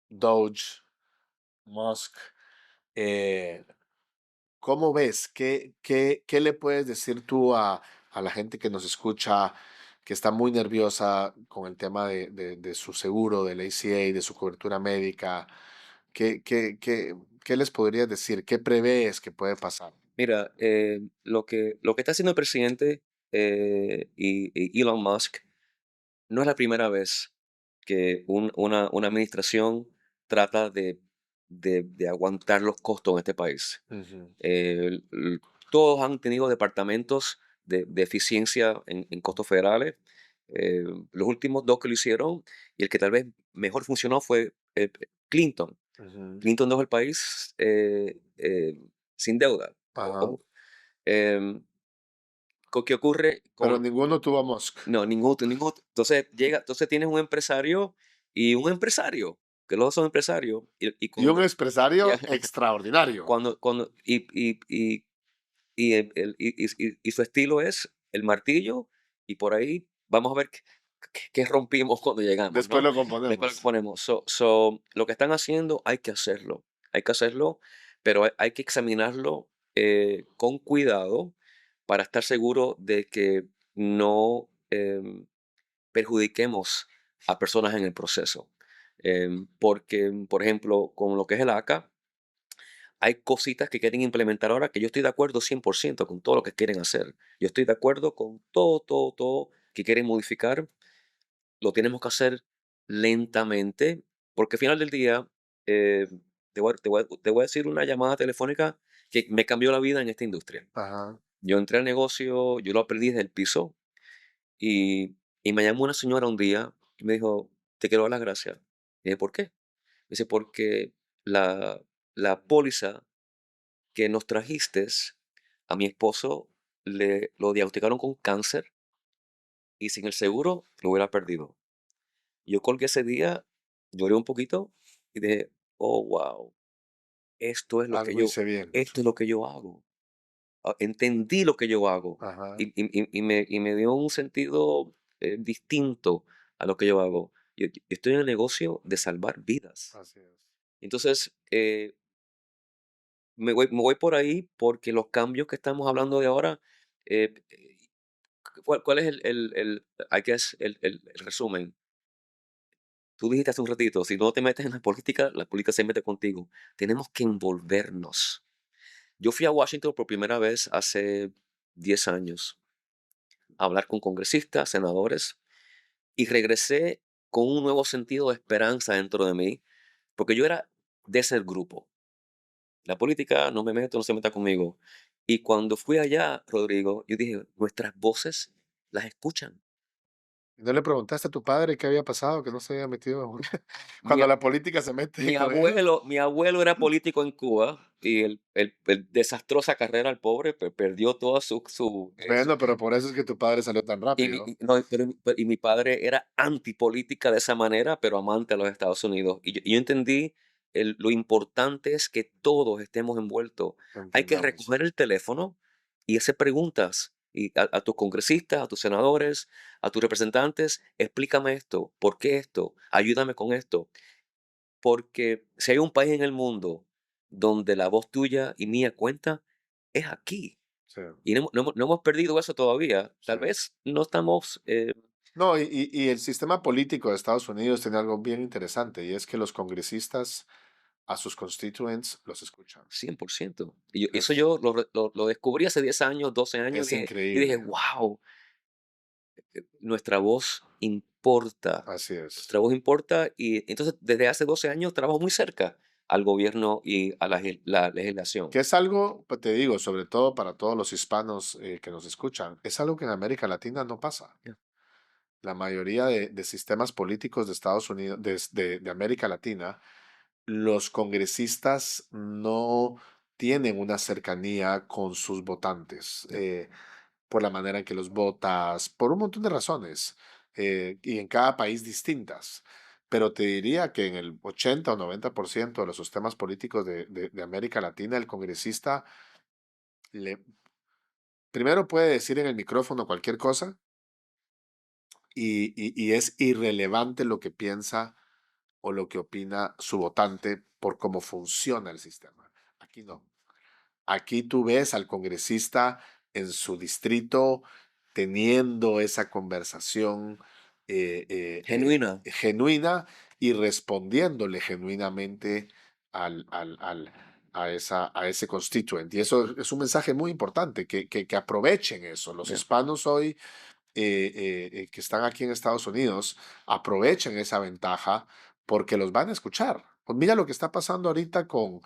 Doge, Musk, eh, ¿cómo ves? ¿Qué le puedes decir tú a la gente que nos escucha, que está muy nerviosa con el tema de su seguro, del ACA, de su cobertura médica? ¿Qué les podrías decir? ¿Qué prevés que puede pasar? Mira, lo que está haciendo el presidente y Elon Musk no es la primera vez que una administración trata de aguantar los costos en este país. Ujú, Todos han tenido departamentos de eficiencia en costos federales. Eh, los últimos dos que lo hicieron y el que tal vez mejor funcionó fue Clinton. ujú. Clinton dejó el país sin deuda. Ajá. Ojo. Em, ¿Qué ocurre Pero con...? ninguno tuvo Musk. No, ningún. Entonces tienes un empresario y un empresario, que los dos son empresarios, y Y un cuando, ya, empresario extraordinario. y su estilo es el martillo, y por ahí vamos a ver qué rompimos cuando llegamos, Después ¿no? lo Después lo que componemos. ponemos. Lo que están haciendo hay que hacerlo, pero hay que examinarlo con cuidado para estar seguro de que no perjudiquemos a personas en el proceso. Porque, por ejemplo, con lo que es el ACA, hay cositas que quieren implementar ahora que yo estoy de acuerdo 100% con todo lo que quieren hacer. Yo estoy de acuerdo con todo, todo, todo que quieren modificar. Lo tenemos que hacer lentamente, porque al final del día, eh, te voy a decir una llamada telefónica que me cambió la vida en esta industria. Ajá. Yo entré al negocio, yo lo aprendí desde el piso y me llamó una señora un día y me dijo, te quiero dar las gracias. Y dije, ¿por qué? Me dice, porque la póliza que nos trajiste, a mi esposo lo diagnosticaron con cáncer y sin el seguro lo hubiera perdido. Yo colgué ese día, lloré un poquito y dije, oh, wow, esto es lo que Algo yo, hice bien. esto es lo que yo hago. Entendí lo que yo hago Ajá. y me dio un sentido distinto a lo que yo hago. Yo estoy en el negocio de salvar vidas. Así es. Entonces, me voy por ahí porque los cambios que estamos hablando de ahora, eh, eh, ¿cuál es I guess, el resumen? Tú dijiste hace un ratito, si no te metes en la política se mete contigo. Tenemos que envolvernos. Yo fui a Washington por primera vez hace 10 años a hablar con congresistas, senadores, y regresé con un nuevo sentido de esperanza dentro de mí, porque yo era de ese grupo. La política no me meto, no se meta conmigo. Y cuando fui allá, Rodrigo, yo dije, nuestras voces las escuchan. ¿Y no le preguntaste a tu padre qué había pasado, que no se había metido Mi, cuando a- la política se mete mi con él? abuelo era político en Cuba y el desastrosa carrera al pobre perdió toda Bueno, pero por eso es que tu padre salió tan y mi, rápido. y- no, y mi padre era antipolítica de esa manera, pero amante a los Estados Unidos. Y yo entendí lo importante es que todos estemos envueltos. Hay que Entendamos. recoger el teléfono y hacer preguntas a tus congresistas, a tus senadores, a tus representantes. Explícame esto, ¿por qué esto? Ayúdame con esto. Porque si hay un país en el mundo donde la voz tuya y mía cuenta, es aquí. Sí. Y no hemos perdido eso todavía. Sí. Tal vez no estamos No, y el sistema político de Estados Unidos tiene algo bien interesante y es que los congresistas a sus constituents los escuchan. 100%. Eso Es, yo lo descubrí hace 10 años, 12 años, es y dije, increíble. wow, nuestra voz importa. Así es. Nuestra voz importa y entonces desde hace 12 años trabajo muy cerca al gobierno y a la legislación. Que es algo, pues, te digo, sobre todo para todos los hispanos que nos escuchan, es algo que en América Latina no pasa. Ya. La mayoría de sistemas políticos de Estados Unidos, de América Latina, los congresistas no tienen una cercanía con sus votantes, Ya. por la manera en que los votas, por un montón de razones, y en cada país distintas. Pero te diría que en el 80 o 90% de los sistemas políticos de América Latina, el congresista le, primero puede decir en el micrófono cualquier cosa y es irrelevante lo que piensa o lo que opina su votante por cómo funciona el sistema. Aquí no. Aquí tú ves al congresista en su distrito teniendo esa conversación Genuina. genuina y respondiéndole genuinamente a ese constituent. Y eso es un mensaje muy importante, que aprovechen eso. Los Ya. hispanos hoy que están aquí en Estados Unidos aprovechen esa ventaja porque los van a escuchar. Pues mira lo que está pasando ahorita con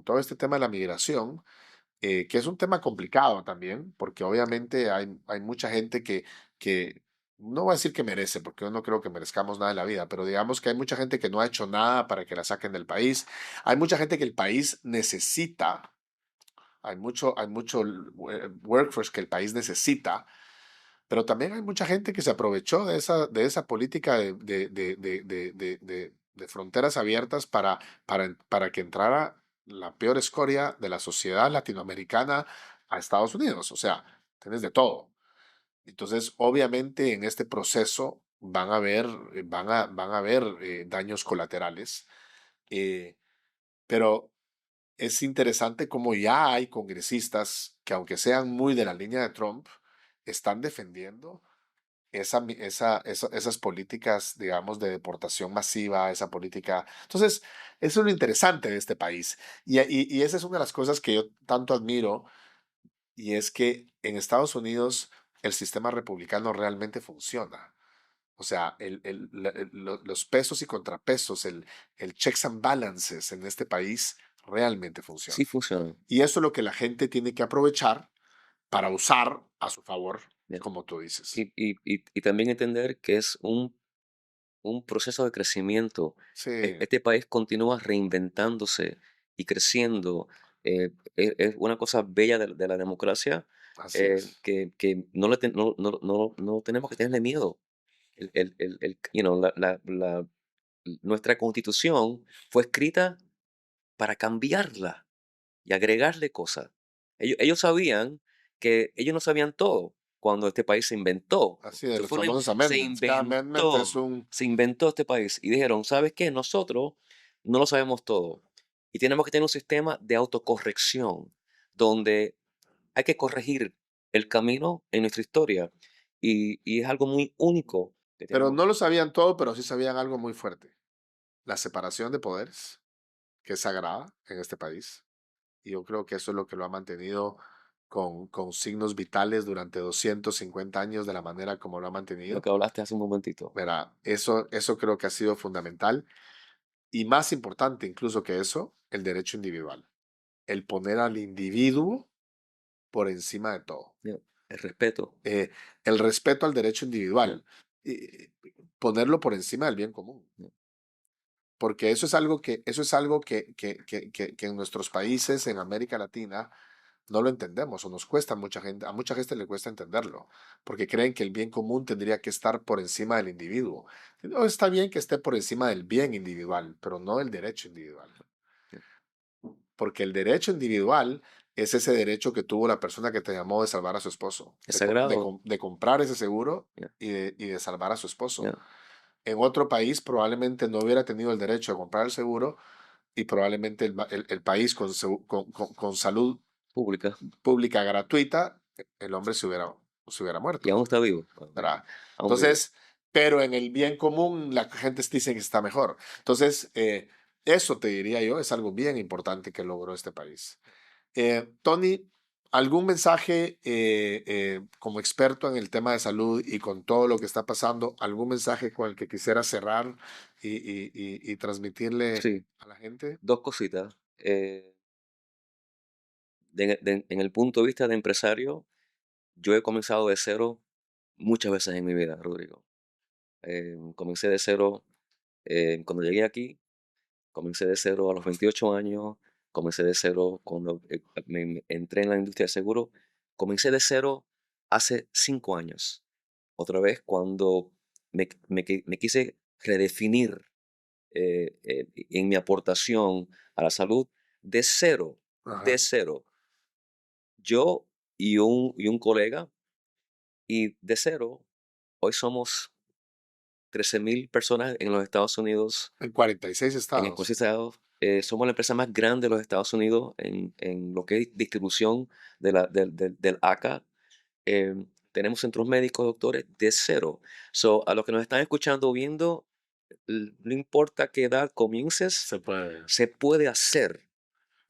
todo este tema de la migración, que es un tema complicado también, porque obviamente hay mucha gente que, no voy a decir que merece, porque yo no creo que merezcamos nada en la vida, pero digamos que hay mucha gente que no ha hecho nada para que la saquen del país. Hay mucha gente que el país necesita, hay mucho workforce que el país necesita, pero también hay mucha gente que se aprovechó de esa política de fronteras abiertas para que entrara la peor escoria de la sociedad latinoamericana a Estados Unidos. O sea, tienes de todo. Entonces, obviamente, en este proceso van a haber daños colaterales, eh, pero es interesante cómo ya hay congresistas que, aunque sean muy de la línea de Trump, están defendiendo esas políticas, digamos, de deportación masiva, esa política. Entonces, eso es lo interesante de este país. Y esa es una de las cosas que yo tanto admiro, y es que en Estados Unidos el sistema republicano realmente funciona. O sea, los pesos y contrapesos, el checks and balances en este país realmente Sí funciona. funciona. Y eso es lo que la gente tiene que aprovechar para usar a su favor, Ya. como tú dices. Y también entender que es un proceso de crecimiento. Sí, Este país continúa reinventándose y creciendo. Es una cosa bella de la democracia así es. que no tenemos que tenerle miedo. Nuestra constitución fue escrita para cambiarla y agregarle cosas. Ellos sabían que ellos no sabían todo cuando este país se inventó. Así de Eso los fue famosos amendments. Cada amendment es un... se inventó este país y dijeron, ¿sabes qué? Nosotros no lo sabemos todo y tenemos que tener un sistema de autocorrección donde hay que corregir el camino en nuestra historia y es algo muy único que Pero tenemos. no lo sabían todo, pero sí sabían algo muy fuerte. La separación de poderes, que es sagrada en este país. Y yo creo que eso es lo que lo ha mantenido con signos vitales durante 250 años de la manera como lo ha Lo mantenido. que hablaste hace un momentito. Verá, eso creo que ha sido fundamental. Y más importante incluso que eso, el derecho individual. El poner al individuo por encima de todo. Ya. El respeto. El respeto al derecho Ya. individual. eh, Ponerlo por encima del bien común. Ya. Porque eso es algo que en nuestros países, en América Latina, no lo entendemos o nos cuesta a mucha gente le cuesta entenderlo, porque creen que el bien común tendría que estar por encima del individuo. No, está bien que esté por encima del bien individual, pero no del derecho individual. Ya. Porque el derecho individual es ese derecho que tuvo la persona que te llamó de salvar a su esposo, Es sagrado. de comprar ese seguro Ya. y de salvar a su esposo. Ya. En otro país probablemente no hubiera tenido el derecho de comprar el seguro y probablemente el país con salud Pública. pública gratuita, el hombre se hubiera Y muerto, aún está vivo. ¿verdad? Aún vivo. Entonces, pero en el bien común la gente dice que está mejor. Entonces, eso te diría yo, es algo bien importante que logró este país. Tony, ¿algún mensaje como experto en el tema de salud y con todo lo que está pasando, algún mensaje con el que quisiera cerrar y transmitirle Sí, a la gente? 2 cositas. En el punto de vista de empresario, yo he comenzado de cero muchas veces en mi vida, Rodrigo. Comencé de cero cuando llegué aquí, comencé de cero a los 28 años, comencé de cero cuando me entré en la industria de seguro, comencé de cero hace 5 años. Otra vez cuando me quise redefinir en mi aportación a la salud de cero, Ajá. de cero. Yo y un colega, y de cero, hoy somos 13,000 personas en los Estados Unidos, En 46 en el estados. Estados. Somos la empresa más grande de los Estados Unidos en lo que es distribución del ACA. Tenemos centros médicos, doctores, de cero. So, a los que nos están escuchando o viendo, no importa qué edad comiences, Se puede. se puede hacer.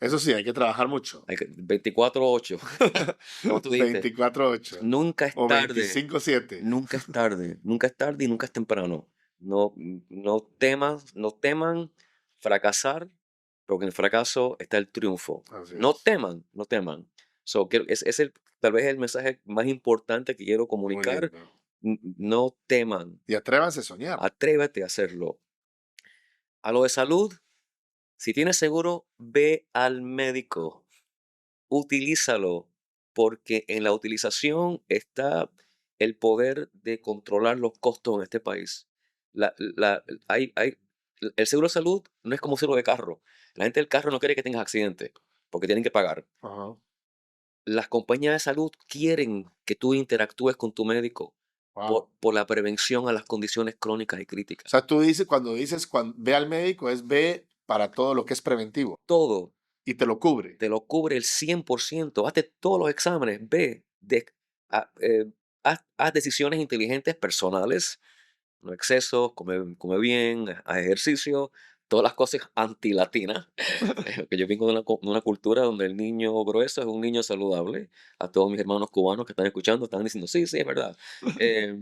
Eso sí, hay que trabajar mucho. 24/8, como tú dijiste. 24/8 Nunca es o tarde. 25/7. Nunca es tarde. Nunca es tarde y nunca es temprano. No teman fracasar, porque en el fracaso está el triunfo. Así No es. teman, no teman. So, tal vez el mensaje más importante que quiero Muy comunicar. lindo. No teman. Y atrévanse a soñar. Atrévete a hacerlo. A lo de salud, si tienes seguro, ve al médico. Utilízalo, porque en la utilización está el poder de controlar los costos en este país. El seguro de salud no es como un seguro de carro. La gente del carro no quiere que tengas accidente, porque tienen que pagar. Ajá. Las compañías de salud quieren que tú interactúes con tu médico Wow. por la prevención a las condiciones crónicas y O críticas. sea, tú dices, cuando dices ve al médico, es ve para todo lo que es preventivo Todo y te lo cubre. te lo cubre el 100%. Hazte todos los exámenes, haz decisiones inteligentes personales, no excesos, come bien, haz ejercicio, todas las cosas antilatinas. Que yo vengo de una cultura donde el niño grueso es un niño saludable. A todos mis hermanos cubanos que están escuchando están diciendo, sí, sí, es verdad. Eh,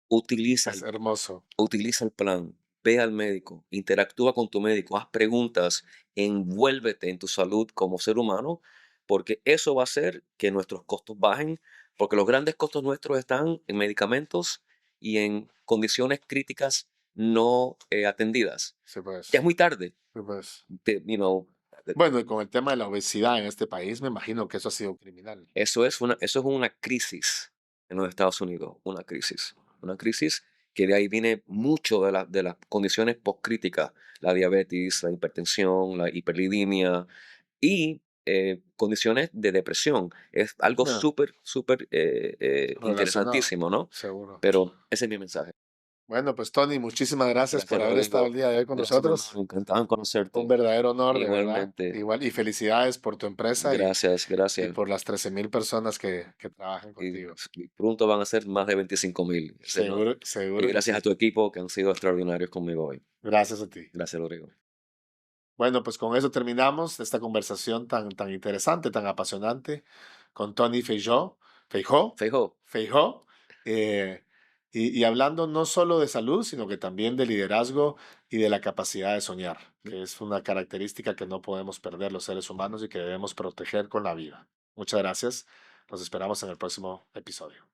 utiliza Es hermoso. Utiliza el plan, ve al médico, interactúa con tu médico, haz preguntas, envuélvete en tu salud como ser humano, porque eso va a hacer que nuestros costos bajen, porque los grandes costos nuestros están en medicamentos y en condiciones críticas no atendidas. Sí, pues. Ya es muy tarde. Sí, pues. te- you know, Bueno, y con el tema de la obesidad en este país, me imagino que eso ha sido criminal. Eso es una crisis en los Estados Unidos, una crisis que de ahí viene mucho de las condiciones postcríticas, la diabetes, la hipertensión, la hiperlipidemia y condiciones de depresión. Es algo Bueno, súper, súper relacionado, interesantísimo, ¿no? seguro. Pero ese es mi mensaje. Bueno, pues Tony, muchísimas gracias Gracias, por haber estado el Rodrigo. día de hoy con Gracias, mi nosotros. hermano. Encantado en conocerte. Un verdadero honor, de verdad. Igualmente. Igual, y felicidades por tu empresa Gracias, y gracias. por las 13,000 personas que trabajan Y contigo. pronto van a ser más de 25,000. Seguro, Y seguro que gracias sí. a tu equipo que han sido extraordinarios conmigo hoy. Gracias a ti. Gracias, Rodrigo. Bueno, pues con eso terminamos esta conversación tan interesante, tan apasionante con Tony Feijó. Feijó. Feijó. Feijó. Y hablando no solo de salud, sino que también de liderazgo y de la capacidad de soñar, que es una característica que no podemos perder los seres humanos y que debemos proteger con la vida. Muchas gracias. Nos esperamos en el próximo episodio.